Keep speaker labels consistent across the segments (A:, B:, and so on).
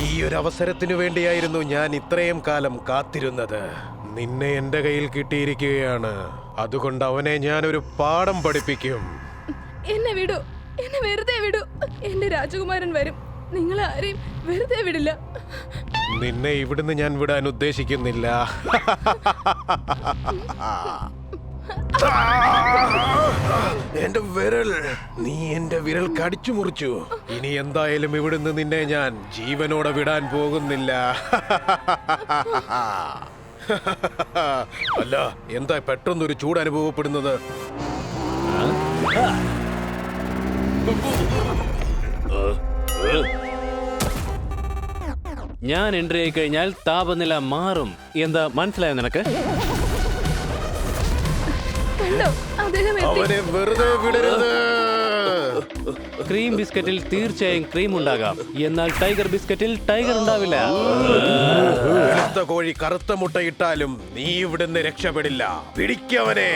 A: ഈ ഒരു അവസരത്തിനു വേണ്ടിയായിരുന്നു ഞാൻ ഇത്രയും കാലം കാത്തിരുന്നത്. നിന്നെ എന്റെ കയ്യിൽ കിട്ടിയിരിക്കുകയാണ്. അതുകൊണ്ട് അവനെ ഞാനൊരു പാഠം പഠിപ്പിക്കും.
B: എന്നെ വിടൂ, എന്നെ വെറുതെ വിടൂ. എന്റെ രാജകുമാരൻ വരും. നിങ്ങൾ ആരെയും വെറുതെ വിടില്ല.
A: നിന്നെ ഇവിടുന്ന് ഞാൻ വിടാൻ ഉദ്ദേശിക്കുന്നില്ല. എന്റെ വിരൽ, നീ എന്റെ വിരൽ കടിച്ചു മുറിച്ചു. ഇനി എന്തായാലും ഇവിടുന്ന് നിന്നെ ഞാൻ ജീവനോടെ വിടാൻ പോകുന്നില്ല. അല്ല, എന്താ പെട്ടെന്നൊരു ചൂട് അനുഭവപ്പെടുന്നത്?
C: ഞാൻ എൻട്രി ആയി കഴിഞ്ഞാൽ താപനില മാറും. എന്താ മനസ്സിലായോ നിനക്ക്?
B: കണ്ടോ, അദ്ദേഹം എത്തി.
A: അവനെ വെറുതെ വിടരുത്.
C: ക്രീം ബിസ്ക്കറ്റിൽ തീർച്ചയായും ക്രീം ഉണ്ടാകാം, എന്നാൽ ടൈഗർ ബിസ്ക്കറ്റിൽ ടൈഗർ ഉണ്ടാവില്ല.
A: വെളുത്ത കോഴി കറുത്ത മുട്ടയിട്ടാലും നീ ഇവിടുന്ന് രക്ഷപ്പെടില്ല. പിടിക്കവനെ.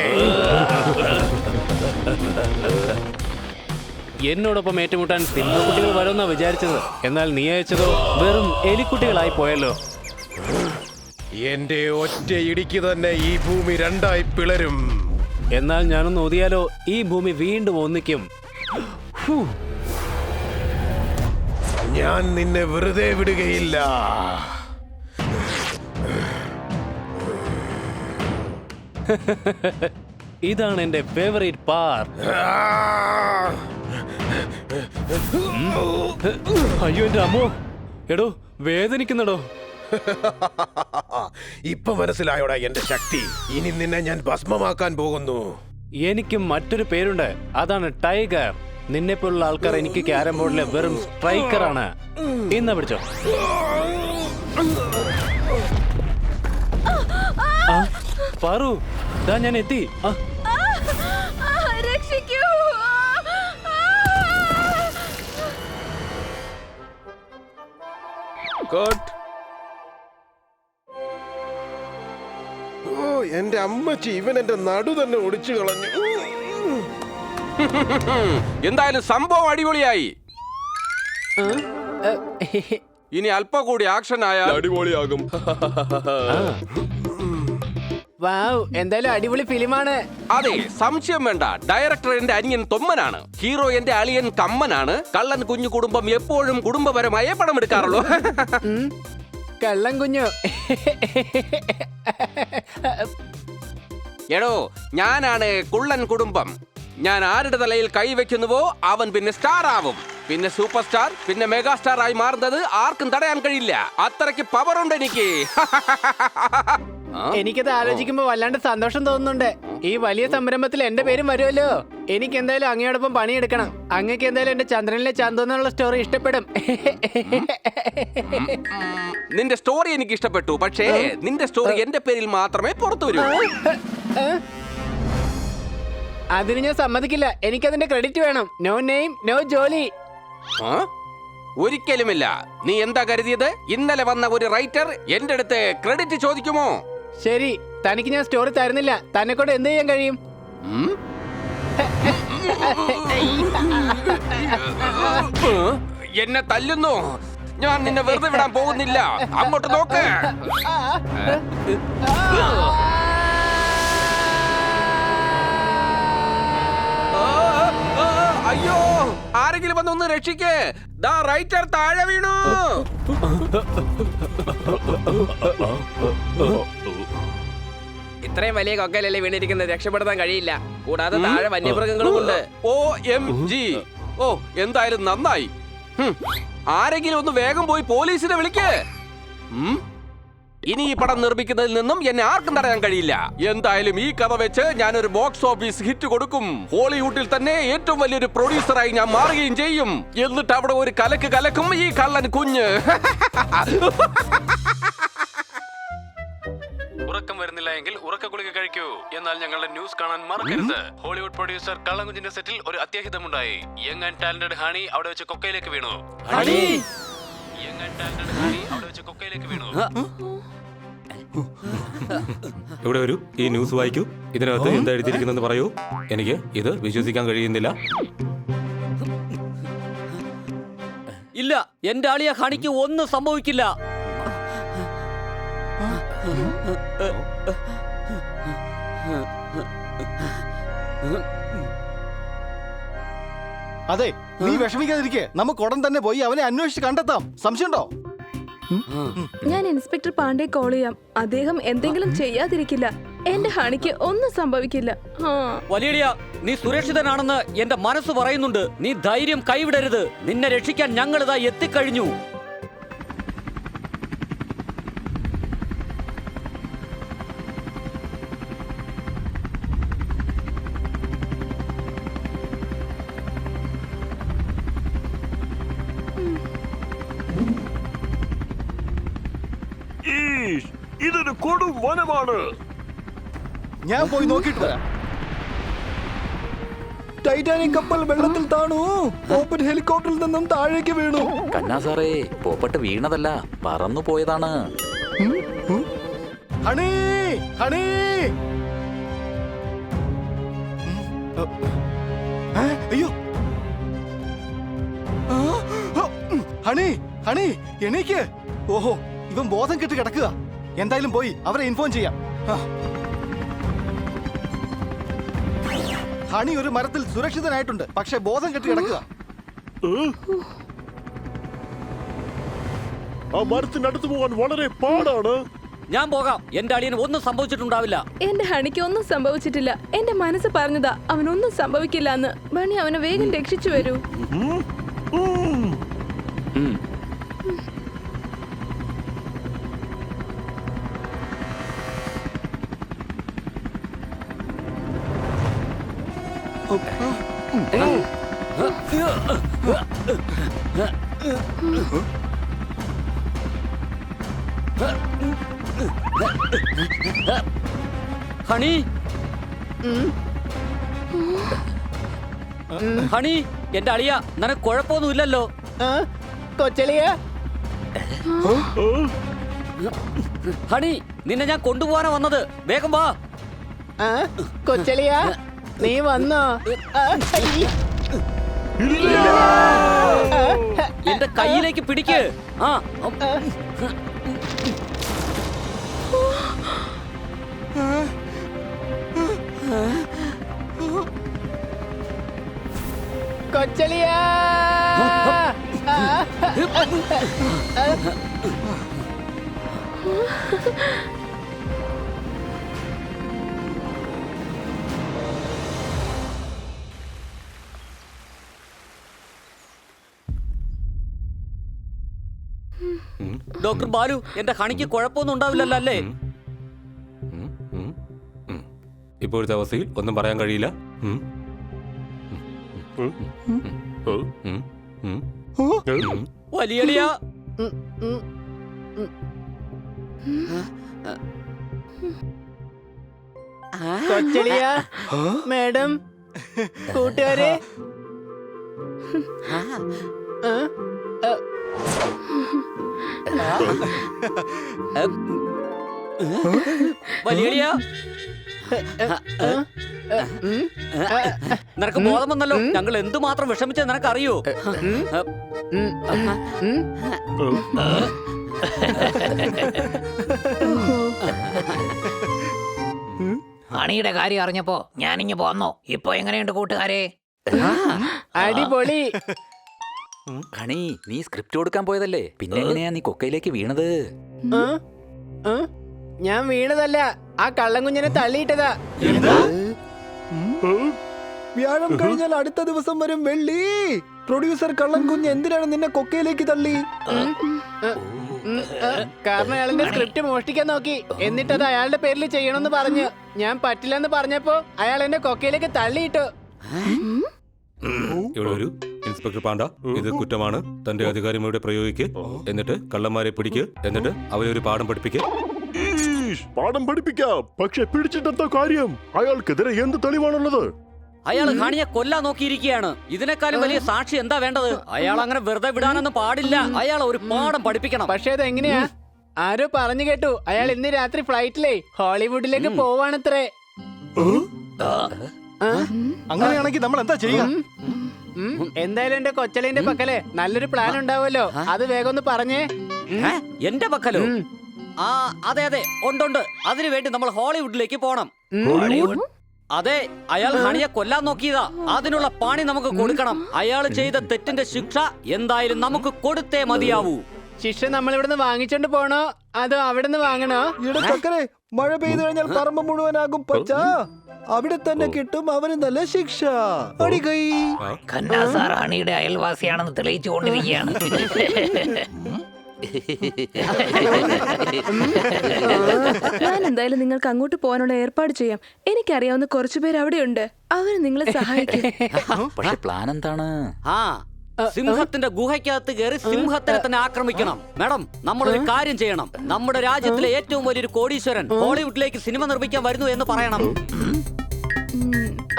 C: എന്നോടൊപ്പം ഏറ്റുമുട്ടാൻ സിംഹക്കുട്ടികൾ വരുമെന്നാ വിചാരിച്ചത്. എന്നാൽ നീ അയച്ചതോ വെറും എലിക്കുട്ടികളായി പോയല്ലോ.
A: എന്റെ ഒറ്റ ഇടിക്ക് തന്നെ ഈ ഭൂമി രണ്ടായി പിളരും.
C: എന്നാൽ ഞാനൊന്ന് ഓതിയാലോ, ഈ ഭൂമി വീണ്ടും ഒന്നിക്കും.
A: ഞാൻ നിന്നെ വെറുതെ വിടുകയില്ല.
C: ഇതാണ് എന്റെ ഫേവറേറ്റ് പാർട്ട്. അയ്യോ എന്റെ അമ്മോ, എടോ വേദനിക്കുന്നടോ.
A: ഇപ്പൊ മനസ്സിലായോടാ എന്റെ ശക്തി. ഇനി നിന്നെ ഞാൻ ഭസ്മമാക്കാൻ പോകുന്നു.
C: എനിക്കും മറ്റൊരു പേരുണ്ട്, അതാണ് ടൈഗർ. നിന്നെ പോലുള്ള ആൾക്കാർ എനിക്ക് ക്യാരം ബോർഡിലെ വെറും സ്ട്രൈക്കറാണ്. ഇന്ന് പിടിച്ചോ. പാറു, ദാ ഞാൻ എത്തി.
B: രക്ഷിക്കൂ.
A: ഓ, എന്റെ അമ്മച്ചി, ഇവൻ എന്റെ നടു തന്നെ ഒടിച്ചു കളഞ്ഞു.
D: എന്തായാലും സംഭവം അടിപൊളിയായി. ഇനി അല്പം കൂടി ആക്ഷൻ ആയാൽ അടിപൊളിയാകും.
E: വാവ്, എന്തായാലും അടിപൊളി ഫിലിമാണ്.
D: അതെ, സംശയം വേണ്ട. ഡയറക്ടർ എന്റെ അനിയൻ തൊമ്മനാണ്, ഹീറോ എന്റെ അളിയൻ കമ്മനാണ്. കള്ളൻ കുഞ്ഞു കുടുംബം എപ്പോഴും കുടുംബപരമായ പടം എടുക്കാറുള്ളൂ.
E: കള്ളം കുഞ്ഞു.
D: എടോ, ഞാനാണ് കുള്ളൻ കുടുംബം. ഞാൻ ആരുടെ തലയിൽ കൈവയ്ക്കുന്നുവോ അവൻ പിന്നെ സ്റ്റാർ ആവും, പിന്നെ സൂപ്പർ സ്റ്റാർ, പിന്നെ മെഗാ സ്റ്റാർ ആയി മാറുന്നത് ആർക്കും തടയാൻ കഴിയില്ല. അത്രയ്ക്ക് പവർ ഉണ്ട് എനിക്ക്.
E: എനിക്കത് ആലോചിക്കുമ്പോ വല്ലാണ്ട് സന്തോഷം തോന്നുന്നുണ്ട്. ഈ വലിയ സംരംഭത്തിൽ എന്റെ പേരും വരുമല്ലോ. എനിക്ക് എന്തായാലും അങ്ങയോടൊപ്പം പണിയെടുക്കണം. അങ്ങക്ക് എന്തായാലും എന്റെ ചന്ദ്രനിലെ ചന്തു എന്നുള്ള സ്റ്റോറി ഇഷ്ടപ്പെടും.
D: നിന്റെ സ്റ്റോറി എനിക്ക് ഇഷ്ടപ്പെട്ടു, പക്ഷേ നിന്റെ സ്റ്റോറി എന്റെ പേരിൽ മാത്രമേ പുറത്തു വരൂ.
E: അതിന് ഞാൻ സമ്മതിക്കില്ല. എനിക്കതിന്റെ ക്രെഡിറ്റ് വേണം. നോ നെയിം നോ ജോലി.
D: ഒരിക്കലുമില്ല. നീ എന്താ കരുതിയത്? ഇന്നലെ വന്ന ഒരു റൈറ്റർ എന്റെ അടുത്ത് ക്രെഡിറ്റ് ചോദിക്കുമോ?
E: ശരി, തനിക്ക് ഞാൻ സ്റ്റോറി തരുന്നില്ല. തന്നെ കൊണ്ട് എന്ത് ചെയ്യാൻ കഴിയും?
D: എന്നെ തല്ലുന്നു. ഞാൻ നിന്നെ വെറുതെ വിടാൻ പോകുന്നില്ല. അങ്ങോട്ട് നോക്ക്. അയ്യോ, ആരെങ്കിലും വന്നൊന്ന് രക്ഷിക്കേ. ദാ റൈറ്റർ താഴെ വീണു.
F: ഇത്രയും വലിയ കൊക്കയിലല്ലേ വീണിരിക്കുന്നത്, രക്ഷപ്പെടുത്താൻ കഴിയില്ല. കൂടാതെ താഴെ വന്യമൃഗങ്ങളുമുണ്ട്.
D: OMG. ഓ, എന്തായാലും നന്നായി. ആരെങ്കിലും ഒന്ന് വേഗം പോയി പോലീസിനെ വിളിക്ക്. ഇനി ഈ പടം നിർമ്മിക്കുന്നതിൽ നിന്നും എന്നെ ആർക്കും തടയാൻ കഴിയില്ല. എന്തായാലും ഈ കഥ വെച്ച് ഞാനൊരു ബോക്സ് ഓഫീസ് ഹിറ്റ് കൊടുക്കും. ഹോളിവുഡിൽ തന്നെ ഏറ്റവും വലിയൊരു പ്രൊഡ്യൂസറായി ഞാൻ മാറുകയും ചെയ്യും. എന്നിട്ട് അവിടെ ഒരു കലക്ക് കലക്കും ഈ കള്ളൻ കുഞ്ഞ്.
C: ഉറക്കം വരുന്നില്ല എങ്കിൽ ഉറക്ക ഗുളിക കഴിക്കൂ. എന്നാൽ ഞങ്ങളുടെ ന്യൂസ് കാണാൻ മറക്കരുത്. ഹോളിവുഡ് പ്രൊഡ്യൂസർ കള്ളൻകുഞ്ഞിന്റെ സെറ്റിൽ ഒരു അത്യാഹിതമുണ്ടായി. യങ് ആൻഡ് ടാലന്റഡ് ഹണി അവിടെ വെച്ച് കൊക്കയിലേക്ക് വീണു.
G: ഇവിടെ വരൂ, ഈ ന്യൂസ് വായിക്കൂ. ഇതിനകത്ത് എന്താ എഴുതിയിരിക്കുന്നെന്ന് പറയൂ. എനിക്ക് ഇത് വിശ്വസിക്കാൻ കഴിയുന്നില്ല.
H: ഇല്ല, എന്റെ ആളിയ ഹണിക്ക് ഒന്നും സംഭവിക്കില്ല.
I: അതെ, നീ വിഷമിക്കാതിരിക്കെ. നമുക്ക് ഉടൻ തന്നെ പോയി അവനെ അന്വേഷിച്ച് കണ്ടെത്താം. സംശയമുണ്ടോ?
B: ഞാൻ ഇൻസ്പെക്ടർ പാണ്ഡെ കോൾ ചെയ്യാം. അദ്ദേഹം എന്തെങ്കിലും ചെയ്യാതിരിക്കില്ല. എന്റെ ഹണിക്ക് ഒന്നും സംഭവിക്കില്ല.
H: വലിയ നീ സുരക്ഷിതനാണെന്ന് എന്റെ മനസ്സ് പറയുന്നുണ്ട്. നീ ധൈര്യം കൈവിടരുത്. നിന്നെ രക്ഷിക്കാൻ ഞങ്ങൾ ഇതാ എത്തിക്കഴിഞ്ഞു.
A: ഇതൊരു കൊടും വനമാണ്.
I: ഞാൻ പോയി നോക്കിയിട്ട് വരാം. ടൈറ്റാനിക് കപ്പൽ വെള്ളത്തിൽ താണു. ഓപ്പൺ ഹെലികോപ്റ്ററിൽ നിന്നും താഴേക്ക് വീണു.
J: കന്നാ സാറേ, പോപ്പട്ട് വീണതല്ല, പറന്നു പോയതാണ്.
I: ഹണി, ഹണി, അയ്യോ, ഹണി, ഹണി, എണീക്ക്. ഓഹോ, ഇവൻ ബോധം കെട്ട് കിടക്കുക. എന്തായാലും പോയി അവരെ ഇൻഫോം ചെയ്യാം. ഹണി ഒരു മരത്തിൽ സുരക്ഷിതനായിട്ടുണ്ട്, പക്ഷെ ബോധം കെട്ട് കിടക്കുക.
A: ആ മരത്തിനടുത്ത് പോകാൻ വളരെ പാടാണ്.
H: ഞാൻ പോകാം. എന്റെ അളിയന് ഒന്നും സംഭവിച്ചിട്ടുണ്ടാവില്ല.
B: എന്റെ ഹണിക്ക് ഒന്നും സംഭവിച്ചിട്ടില്ല. എന്റെ മനസ്സ് പറഞ്ഞതാ അവനൊന്നും സംഭവിക്കില്ല എന്ന്. ബണി അവനെ വേഗം രക്ഷിച്ചു വരൂ.
H: ഹണി, ഹണി, എന്റെ അളിയ, നിനക്ക് കുഴപ്പമൊന്നുമില്ലല്ലോ?
E: കൊച്ചളിയ,
H: ഹണി, നിന്നെ ഞാൻ കൊണ്ടുപോകാനാ വന്നത്. വേഗം വാ.
E: കൊച്ചളിയ, നീ വന്നോ?
H: എന്റെ കയ്യിലേക്ക് പിടിക്ക്. ആ,
E: കൊച്ചളിയ,
H: ഡോക്ടർ ബാലു, എന്റെ ഹണിക്ക് കുഴപ്പമൊന്നും ഉണ്ടാവില്ലല്ലോ അല്ലേ?
G: ഇപ്പോഴത്തെ അവസ്ഥയിൽ ഒന്നും പറയാൻ കഴിയില്ല.
H: വലിയ
E: കൊച്ചളിയ, മാഡം, കൂട്ടുകാരെ,
H: വലിയ നിനക്ക് ബോധം വന്നല്ലോ. ഞങ്ങൾ എന്തുമാത്രം വിഷമിച്ചത് നിനക്കറിയോ?
J: ഹണിയുടെ കാര്യം അറിഞ്ഞപ്പോ ഞാനിങ്ങ് പോന്നോ. ഇപ്പൊ എങ്ങനെയുണ്ട് കൂട്ടുകാരെ?
E: അടിപൊളി.
J: ഹണി, നീ സ്ക്രിപ്റ്റ് കൊടുക്കാൻ പോയതല്ലേ, പിന്നെ എങ്ങനെയാ നീ കൊക്കയിലേക്ക് വീണത്?
E: ഞാൻ വീണതല്ല, ആ കള്ളൻകുഞ്ഞിനെ തള്ളിയിട്ടതാ.
I: വ്യാഴം കഴിഞ്ഞാൽ അടുത്ത ദിവസം വരും വെള്ളി. പ്രൊഡ്യൂസർ കള്ളൻകുഞ്ഞ് എന്തിനാണ് നിന്നെ കൊക്കയിലേക്ക് തള്ളി?
E: കാരണം അയാളെന്റെ സ്ക്രിപ്റ്റ് മോഷ്ടിക്കാൻ നോക്കി. എന്നിട്ടത് അയാളുടെ പേരിൽ ചെയ്യണമെന്ന് പറഞ്ഞു. ഞാൻ പറ്റില്ലെന്ന് പറഞ്ഞപ്പോ അയാൾ എന്നെ കൊക്കയിലേക്ക് തള്ളിയിട്ടു.
G: ഇവിടെ ഒരു ഇൻസ്പെക്ടർ പാണ്ഡ, ഇത് കുറ്റമാണ്. തന്റെ അധികാരം ഇവിടെ പ്രയോഗിക്ക്. എന്നിട്ട് കള്ളന്മാരെ പിടിക്ക്. എന്നിട്ട് അവരെ ഒരു പാഠം പഠിപ്പിക്ക്.
A: പാഠം പഠിപ്പിക്കാം, പക്ഷെ പിടിച്ചിട്ടെന്താ കാര്യം? അയാൾക്കെതിരെ എന്ത് തെളിവാണുള്ളത്?
H: അയാൾ ഹണിയെ കൊല്ലാൻ നോക്കിയിരിക്കുകയാണ്. ഇതിനേക്കാളും വലിയ സാക്ഷി എന്താ വേണ്ടത്? അയാൾ അങ്ങനെ വെറുതെ വിടാനൊന്നും പാടില്ല. അയാൾ ഒരു പാഠം പഠിപ്പിക്കണം.
E: പക്ഷെ അതെങ്ങനെയാ? ആരോ പറഞ്ഞു കേട്ടു അയാൾ ഇന്ന് രാത്രി ഫ്ലൈറ്റിലേ ഹോളിവുഡിലേക്ക് പോവാണത്രേ.
I: അങ്ങനെയാണെങ്കിൽ നമ്മൾ എന്താ ചെയ്യുക?
E: എന്തായാലും എന്റെ കൊച്ചലിന്റെ പക്കലെ നല്ലൊരു പ്ലാൻ ഉണ്ടാവുമല്ലോ, അത് വേഗം ഒന്ന് പറഞ്ഞേ.
H: എന്റെ പക്കലോ? ആ അതെ അതെ ഉണ്ട്. അതിനു വേണ്ടി നമ്മൾ ഹോളിവുഡിലേക്ക് പോണം. അതെ, അയാൾ ഹണിയെ കൊല്ലാൻ നോക്കിയതാ. അതിനുള്ള പണി നമുക്ക് കൊടുക്കണം. അയാൾ ചെയ്ത തെറ്റിന്റെ ശിക്ഷ എന്തായാലും നമുക്ക് കൊടുത്തേ മതിയാവൂ.
E: ശിക്ഷ നമ്മൾ ഇവിടുന്ന് വാങ്ങിച്ചോണ്ട് പോണോ അതോ അവിടുന്ന് വാങ്ങണോ?
I: ചക്കരെ, മഴ പെയ്തു കഴിഞ്ഞാൽ പറമ്പ് മുഴുവനാകും പച്ച. അവിടെ തന്നെ കിട്ടും അവന് നല്ല ശിക്ഷ. അടികൈ.
J: ഖന്നാ സാർ ഹണിയുടെ അയൽവാസിയാണെന്ന് തെളിയിച്ചുകൊണ്ടിരിക്കുകയാണ്.
B: ഞാൻ എന്തായാലും നിങ്ങൾക്ക് അങ്ങോട്ട് പോകാനുള്ള ഏർപ്പാട് ചെയ്യാം. എനിക്കറിയാവുന്ന കുറച്ചുപേര് അവിടെയുണ്ട്, അവര് നിങ്ങളെ സഹായിക്കും.
J: പക്ഷെ പ്ലാൻ എന്താണ്?
H: സിംഹത്തിന്റെ ഗുഹയ്ക്കകത്ത് കയറി സിംഹത്തിനെ തന്നെ ആക്രമിക്കണം. മാഡം, നമ്മളൊരു കാര്യം ചെയ്യണം. നമ്മുടെ രാജ്യത്തിലെ ഏറ്റവും വലിയൊരു കോടീശ്വരൻ ഹോളിവുഡിലേക്ക് സിനിമ നിർമ്മിക്കാൻ വരുന്നു എന്ന് പറയണം.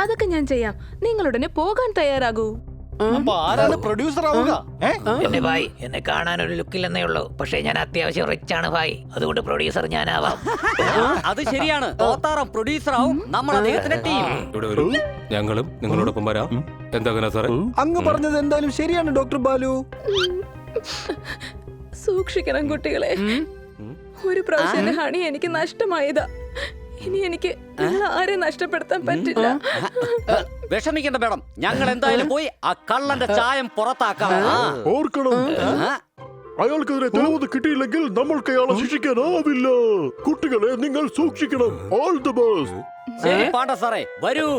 B: അതൊക്കെ ഞാൻ ചെയ്യാം. നിങ്ങൾ ഉടനെ പോകാൻ തയ്യാറാകൂ.
I: ആരാണ് പ്രൊഡ്യൂസർ ആവുക?
J: എന്റെ ഭായ്, എന്നെ കാണാൻ ഒരു ലുക്കില്ലെന്നേ ഉള്ളൂ. പക്ഷെ ഞാൻ അത്യാവശ്യം റിച്ച് ആണ് ഭായ്, അതുകൊണ്ട് പ്രൊഡ്യൂസർ ഞാനാവാം.
H: അത് ശരിയാണ്. തോത്താറം പ്രൊഡ്യൂസർ ആവും നമ്മൾ അദ്ദേഹത്തിന്റെ ടീം.
G: ഇവിടെ വരൂ, ഞങ്ങളും നിങ്ങളോടൊപ്പം വരാം. എന്താ സാറേ?
I: അങ്ങ് പറഞ്ഞത് എന്തായാലും ശരിയാണ് ഡോക്ടർ ബാലു.
B: സൂക്ഷിക്കണം കുട്ടികളെ. ഒരു പ്രാവശ്യം ഹണി എനിക്ക് നഷ്ടമായതാ. ഇനി എനിക്ക് നിങ്ങൾ ആരെ നഷ്ടപ്പെടുത്താൻ പറ്റില്ല.
H: വിഷമിക്കേണ്ട മാഡം, ഞങ്ങൾ എന്തായാലും പോയി ആ കള്ളന്റെ ചായം പുറത്താക്കാം.
A: ഓർക്കണം, അയാൾക്കെതിരെ തെളിവൊന്നും കിട്ടിയില്ലെങ്കിൽ നമ്മൾക്ക് അയാളെ ശിക്ഷിക്കാനാവില്ല. കുട്ടികളെ, നിങ്ങൾ സൂക്ഷിക്കണം. All the best.
H: ശരി പാണ്ഡ സാറേ, വരൂ.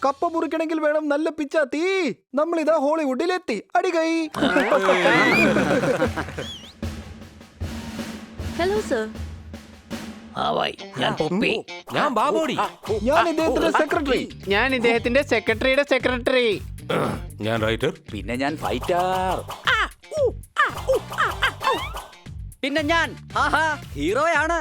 I: കപ്പ മുറിക്കണമെങ്കിൽ വേണം നല്ല പിച്ചാത്തി. നമ്മളിതാ ഹോളിവുഡിലെത്തി. അടികൈ.
B: Hello sir.
J: ആ ഭായ്, ഞാൻ പൊപ്പി.
G: ഞാൻ ബാബോടി.
I: ഞാൻ ഇദ്ദേഹത്തിന്റെ സെക്രട്ടറി.
E: ഞാൻ ഇദ്ദേഹത്തിന്റെ സെക്രട്ടറിയുടെ സെക്രട്ടറി.
G: ഞാൻ റൈറ്റർ.
J: പിന്നെ ഞാൻ ഫൈറ്റർ.
H: പിന്നെ ഞാൻ ഹീറോയാണ്.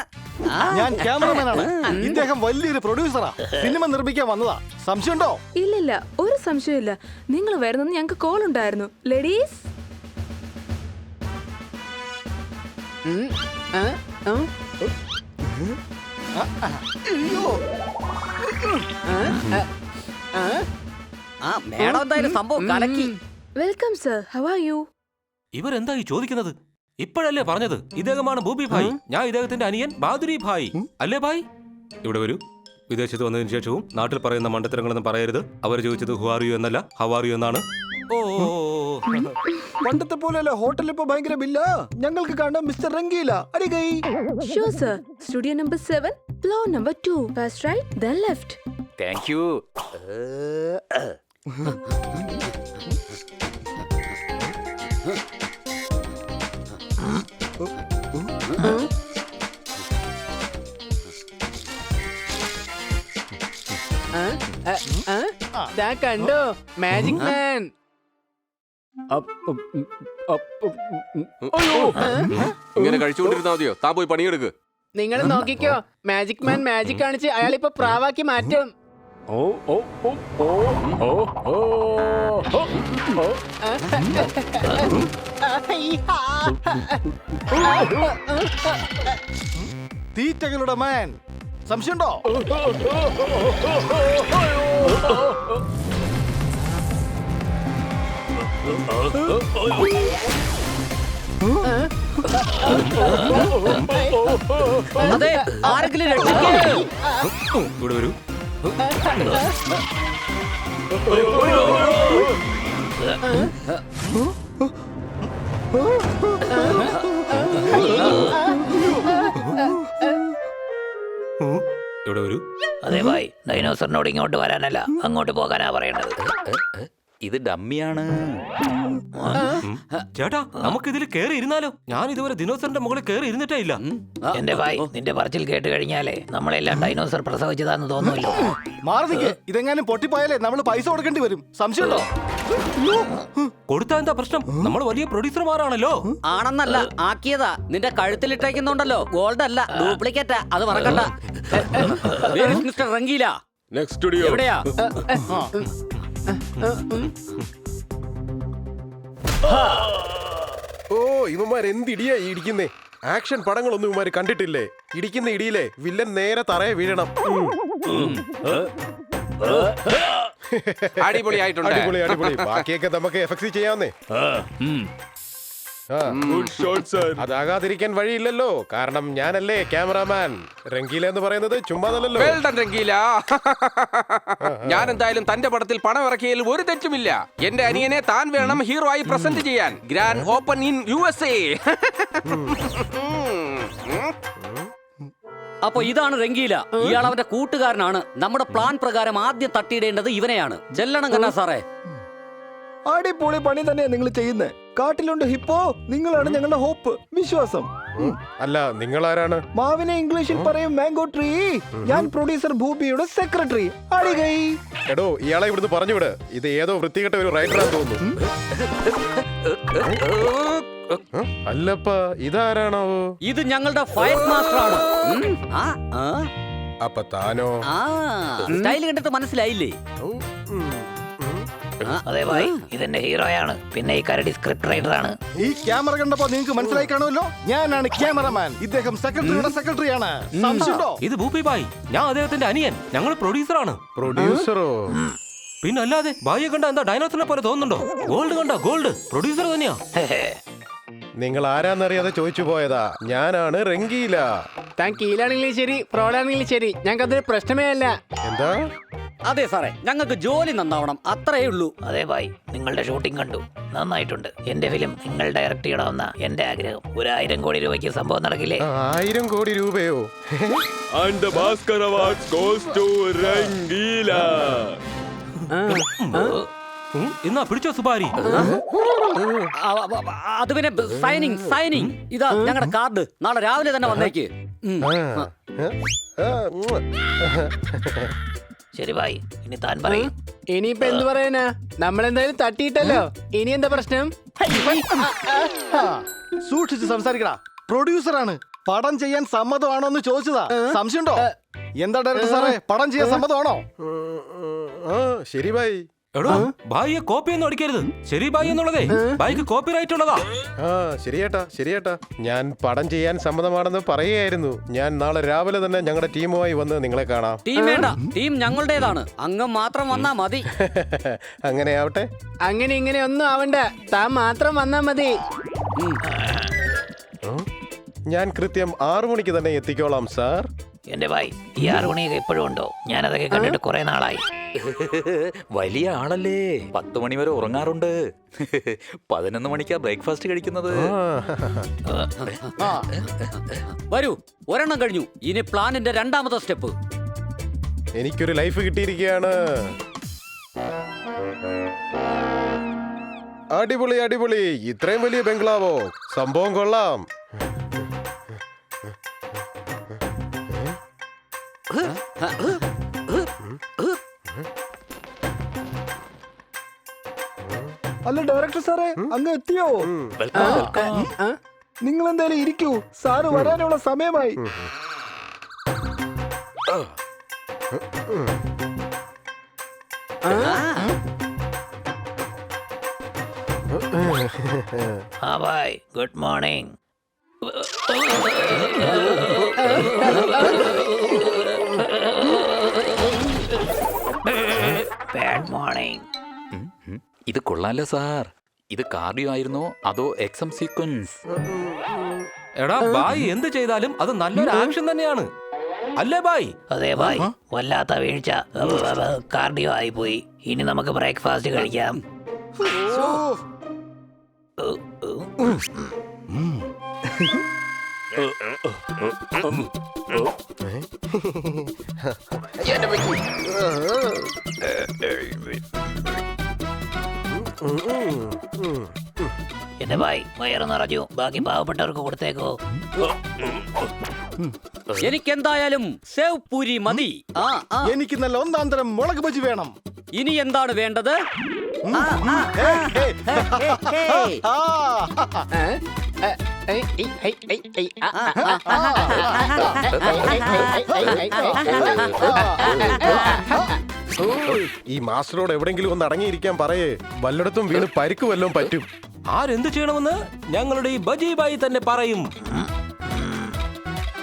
I: ഞാൻ ക്യാമറമാനാണ്. ഇദ്ദേഹം വലിയൊരു പ്രൊഡ്യൂസറാ. സിനിമ നിർമ്മിക്കാൻ വന്നതാ. സംശയമുണ്ടോ?
B: ഇല്ലില്ല, ഒരു സംശയമില്ല. നിങ്ങൾ വരുന്നെന്ന് ഞങ്ങൾക്ക് കോൾ ഉണ്ടായിരുന്നു. ലേഡീസ്,
H: മേഡം എന്തായാലും സംഭവം കലക്കി.
B: Welcome sir. How are you?
G: ഇവരെന്താ ഈ ചോദിക്കുന്നത്? ഇപ്പോഴല്ലേ പറഞ്ഞത് ഇദ്ദേഹമാണ് ഭൂപി ഭായ്. ഞാൻ ഇദ്ദേഹത്തിന്റെ അനിയൻ ബാദുരി ഭായ്. അല്ലേ ഭായ്? ഇവിടെ വരൂ. വിദേശത്ത് വന്നതിന് ശേഷവും നാട്ടിൽ പറയുന്ന മണ്ടത്തരങ്ങളൊന്നും പറയരുത്. അവർ ചോദിച്ചത് ഹു ആർ യു എന്നല്ല, ഹൗ ആർ യു എന്നാണ്. ഓ,
I: പണ്ടത്തെ പോലെയല്ല, ഹോട്ടലിൽ ഇപ്പൊ ഭയങ്കര ബില്ല. ഞങ്ങൾക്ക് കാണാം മിസ്റ്റർ രംഗീല. അടികൈ.
B: Sure sir. Studio number 7, floor number 2. First right, then left.
J: Thank you.
E: കണ്ടോ മാജിക് മാൻ?
D: ഇങ്ങനെ കഴിച്ചുകൊണ്ടിരുന്നാ മതിയോ? താ പോയി പണിയെടുക്ക്.
E: നിങ്ങൾ നോക്കിക്കോ, മാജിക് മാൻ മാജിക് കാണിച്ച് അയാൾ ഇപ്പൊ പ്രാവാക്കി മാറ്റും.
I: തീറ്റകളുടെ മാൻ. സംശയമുണ്ടോ?
H: അതെ, ആരെങ്കിലും രക്ഷിക്കേ.
G: ഇവിടെ വരൂ. ഇവിടെ വരൂ.
J: അതെ ഭായ്, ഡൈനോസറിനോട് ഇങ്ങോട്ട് വരാനല്ല അങ്ങോട്ട് പോകാനാ പറയേണ്ടത്.
K: ഇത് ഡമ്മിയാണ്.
G: ചേട്ടാ നമുക്ക് ഇതിൽ കയറി ഇരുന്നാലോ? ഞാൻ ഇതുവരെ ദിനോസറിന്റെ മുകളിൽ കയറി ഇരുന്നിട്ടേ ഇല്ല.
J: എന്റെ ഭായ്, നിന്റെ പറച്ചിൽ കേട്ട് കഴിഞ്ഞാലേ നമ്മളെല്ലാം ഡൈനോസർ പ്രസവിച്ചതാന്ന് തോന്നുമല്ലോ.
I: മാറി നിൽക്കേ, ഇതെങ്ങാനും പൊട്ടിപ്പോയാലേ നമ്മൾ പൈസ കൊടുക്കേണ്ടി വരും. സംശയമുണ്ടോ?
G: കൊടുത്താ എന്താ പ്രശ്നം? നമ്മൾ വലിയ പ്രൊഡ്യൂസർമാരാണല്ലോ.
H: ആണെന്നല്ല, ആക്കിയതാ. നിന്റെ കഴുത്തിലിട്ടേക്കുന്നുണ്ടല്ലോ, ഗോൾഡ് അല്ല, ഡ്യൂപ്ലിക്കേറ്റാ. അത് മറക്കണ്ട. മിസ്റ്റർ റംഗീല,
C: നെക്സ്റ്റ് സ്റ്റുഡിയോ
H: എവിടെയാ?
A: ഓ ഇവന്മാർ എന്തിടിയാ ഇടിക്കുന്നേ? ആക്ഷൻ പടങ്ങളൊന്നും ഇവന്മാർ കണ്ടിട്ടില്ലേ? ഇടിക്കുന്ന ഇടിയിലെ വില്ലൻ നേരെ തറയെ വീഴണം.
D: അടിപൊളിയായിട്ടുണ്ട്.
A: അടിപൊളി അടിപൊളി. ബാക്കിയൊക്കെ നമുക്ക് എഫക്ട് ചെയ്യാവുന്നേ. അതാകാതിരിക്കാൻ വഴിയില്ലല്ലോ, കാരണം ഞാനല്ലേ ക്യാമറാമാൻ. രംഗീല എന്ന് പറയുന്നത് ചുമ്മാതല്ലോ.
D: രംഗീല, ഞാൻ എന്തായാലും തന്റെ പടത്തിൽ പണം ഇറക്കിയതിൽ ഒരു തെറ്റുമില്ല. എന്റെ അനിയനെ താൻ വേണം ഹീറോ ആയി പ്രസന്റ് ചെയ്യാൻ. Grand open in USA.
H: അപ്പൊ ഇതാണ് രംഗീല. ഇയാൾ അവന്റെ കൂട്ടുകാരനാണ്. നമ്മുടെ പ്ലാൻ പ്രകാരം ആദ്യം തട്ടിയിടേണ്ടത് ഇവനെയാണ്. ചെല്ലണം കണ്ണാ സാറേ.
I: അടിപൊളി പണി തന്നെയാ നിങ്ങൾ ചെയ്യുന്നത്. കാട്ടിലുണ്ട് ഹിപ്പോ, നിങ്ങളാണ് ഞങ്ങളുടെ ഹോപ്പ്, വിശ്വാസം.
A: അല്ല, നിങ്ങൾ ആരാണ്?
I: മാവിനെ ഇംഗ്ലീഷിൽ പറയും മാംഗോ ട്രീ. ഞാൻ പ്രൊഡ്യൂസർ ഭൂപിയുടെ സെക്രട്ടറി. അടികൈ.
A: എടോ, ഇയാളെ ഇവിടുന്ന് പറഞ്ഞുവിട്. ഇത് ഏതോ വൃത്തികെട്ട ഒരു റൈറ്ററാന്ന് തോന്നുന്നു. അല്ലപ്പാ, ഇതാരാണോ?
H: ഇത് ഞങ്ങളുടെ ഫയർ മാസ്റ്റർ ആണ്.
A: അപ്പൊ താനോ?
H: സ്റ്റൈൽ കണ്ടിട്ട് മനസ്സിലായില്ലേ?
J: അതെ ഭായ്, ഇതെന്റെ ഹീറോയാണ്. പിന്നെ ഈ കരടി സ്ക്രിപ്റ്റ് റൈറ്റർ ആണ്.
I: ഈ ക്യാമറ കണ്ടപ്പോ നിങ്ങൾക്ക് മനസ്സിലായി കാണുമല്ലോ, ഞാനാണ് ക്യാമറമാൻ. ഇദ്ദേഹം സെക്രട്ടറിയുടെ സെക്രട്ടറിയാണ്. സംശയമുണ്ടോ?
G: ഇത് ഭൂപി ഭായ്, ഞാൻ അദ്ദേഹത്തിന്റെ അനിയൻ. ഞങ്ങൾ പ്രൊഡ്യൂസറാണ്.
A: പ്രൊഡ്യൂസറോ?
G: പിന്നല്ലാതെ ഭായിയെ കണ്ട എന്താ ഡൈനോസറിനെ പോലെ തോന്നുന്നുണ്ടോ? ഗോൾഡ് കണ്ട ഗോൾഡ് പ്രൊഡ്യൂസർ തന്നെയാ.
A: നിങ്ങൾ ആരാന്നറിയാതെ ചോദിച്ചു പോയതാ. ഞാനാണ് രംഗീല.
E: താൻ കീഴാണെങ്കിലും ശരി, ഫ്രോഡാണെങ്കിലും ശരി, ഞങ്ങൾക്ക് അതൊരു പ്രശ്നമേ അല്ല.
A: എന്താ?
H: അതെ സാറേ, ഞങ്ങൾക്ക് ജോലി നന്നാവണം, അത്രേ ഉള്ളൂ.
J: അതെ ഭായ്, നിങ്ങളുടെ ഷൂട്ടിംഗ് കണ്ടു, നന്നായിട്ടുണ്ട്. എന്റെ ഫിലിം നിങ്ങൾ ഡയറക്ട് ചെയ്യണമെന്ന എന്റെ ആഗ്രഹം. 1000 കോടി രൂപയ്ക്ക് സംഭവം നടക്കില്ലേ?
A: 1000 കോടി രൂപയോ?
C: And the Bhaskar Award goes to Rangila.
G: എന്നാ പിടിച്ചോ സുപാരി.
H: അത് പിന്നെ സൈനിങ്. ഇതാ ഞങ്ങളുടെ കാർഡ്. നാളെ രാവിലെ തന്നെ വന്നേക്ക്.
J: ശരി ഭായ്, ഇനി താൻ പറയും.
E: ഇനിയിപ്പോ എന്ത് പറയാനാ? നമ്മളെന്തായാലും തട്ടിയിട്ടല്ലോ, ഇനി എന്താ പ്രശ്നം?
I: സൂക്ഷിച്ച് സംസാരിക്കടാ. പ്രൊഡ്യൂസറാണ്. പടം ചെയ്യാൻ സമ്മതമാണോ എന്ന് ചോദിച്ചതാ. സംശയമുണ്ടോ? എന്താ ഡയറക്ടർ സാറേ, പടം ചെയ്യാൻ സമ്മതമാണോ?
A: ശരി ഭായി.
G: എടോ, ഭായിയെ കോപ്പി ഒന്നും അടിക്കരുത്. ശരി ഭായി എന്നുള്ളതേ ഭായിക്ക് കോപ്പി റൈറ്റ് ഉള്ളതാ.
A: ശരിയേട്ടാ. ഞാൻ പടം ചെയ്യാൻ സമ്മതമാണെന്ന് പറയുകയായിരുന്നു. ഞാൻ നാളെ രാവിലെ തന്നെ ഞങ്ങളുടെ ടീമുമായി വന്ന് നിങ്ങളെ കാണാം.
H: ടീം വേണ്ട, ടീം ഞങ്ങളുടേതാണ്. അംഗം മാത്രം വന്നാ മതി.
A: അങ്ങനെ ആവട്ടെ.
E: അങ്ങനെ ഇങ്ങനെ ഒന്നും ആവണ്ട, താൻ മാത്രം വന്നാ മതി.
A: ഞാൻ കൃത്യം 6 മണിക്ക് തന്നെ എത്തിക്കോളാം സാർ.
J: എന്റെ ഭായ്, ഈ 6 മണിയൊക്കെ ഇപ്പോഴും ഉണ്ടോ? ഞാനതൊക്കെ കണ്ടിട്ട് കുറെ നാളായി.
K: വലിയ ആളല്ലേ, 10 മണി വരെ ഉറങ്ങാറുണ്ട്. 11 മണിക്കാ ബ്രേക്ക്ഫാസ്റ്റ് കഴിക്കുന്നത്.
H: വരൂ, ഒരെണ്ണം കഴിഞ്ഞു. ഇനി പ്ലാനിന്റെ 2ാമത്തെ സ്റ്റെപ്പ്.
A: എനിക്കൊരു ലൈഫ് കിട്ടിയിരിക്കുകയാണ്. അടിപൊളി. ഇത്രയും വലിയ ബംഗ്ലാവോ? സംഭവം കൊള്ളാം.
I: അല്ല ഡയറക്ടർ സാറേ, അങ്ങ് എത്തിയോ? നിങ്ങൾ എന്തായാലും ഇരിക്കൂ, സാറ് വരാനുള്ള സമയമായി.
J: ആ bhai, good morning. Bad morning.
K: ഇത് കൊള്ളാലോ സാർ. ഇത് കാർഡിയോ ആയിരുന്നോ അതോ എക്സം സീക്വൻസ്?
G: എടാ ഭായ്, എന്ത് ചെയ്താലും അത് നല്ലൊരു ആക്ഷൻ തന്നെയാണ്, അല്ലേ ഭായ്?
J: അതെ ഭായ്, വല്ലാത്ത വീഴ്ച. കാർഡിയോ ആയി പോയി. ഇനി നമുക്ക് ബ്രേക്ക്ഫാസ്റ്റ് കഴിക്കാം.
A: എന്നെ പറ്റി.
J: എന്റെ ഭായ് വയറ് നിറഞ്ഞു, ബാക്കി പാവപ്പെട്ടവർക്ക് കൊടുത്തേക്കോ.
H: എനിക്കെന്തായാലും സേവ് പൂരി മതി.
I: എനിക്ക് നല്ല ഒന്നാം തരം മുളക് ബജി വേണം.
H: ഇനി എന്താണ് വേണ്ടത്?
A: ഈ മാസ്റ്ററോട് എവിടെങ്കിലും ഒന്ന് അടങ്ങിയിരിക്കാൻ പറയേ. വല്ലയിടത്തും വീണ് പരിക്ക് വല്ലതും പറ്റും.
G: ആരെന്ത് ചെയ്യണമെന്ന് ഞങ്ങളുടെ ഈ ബജി ബായി തന്നെ പറയും.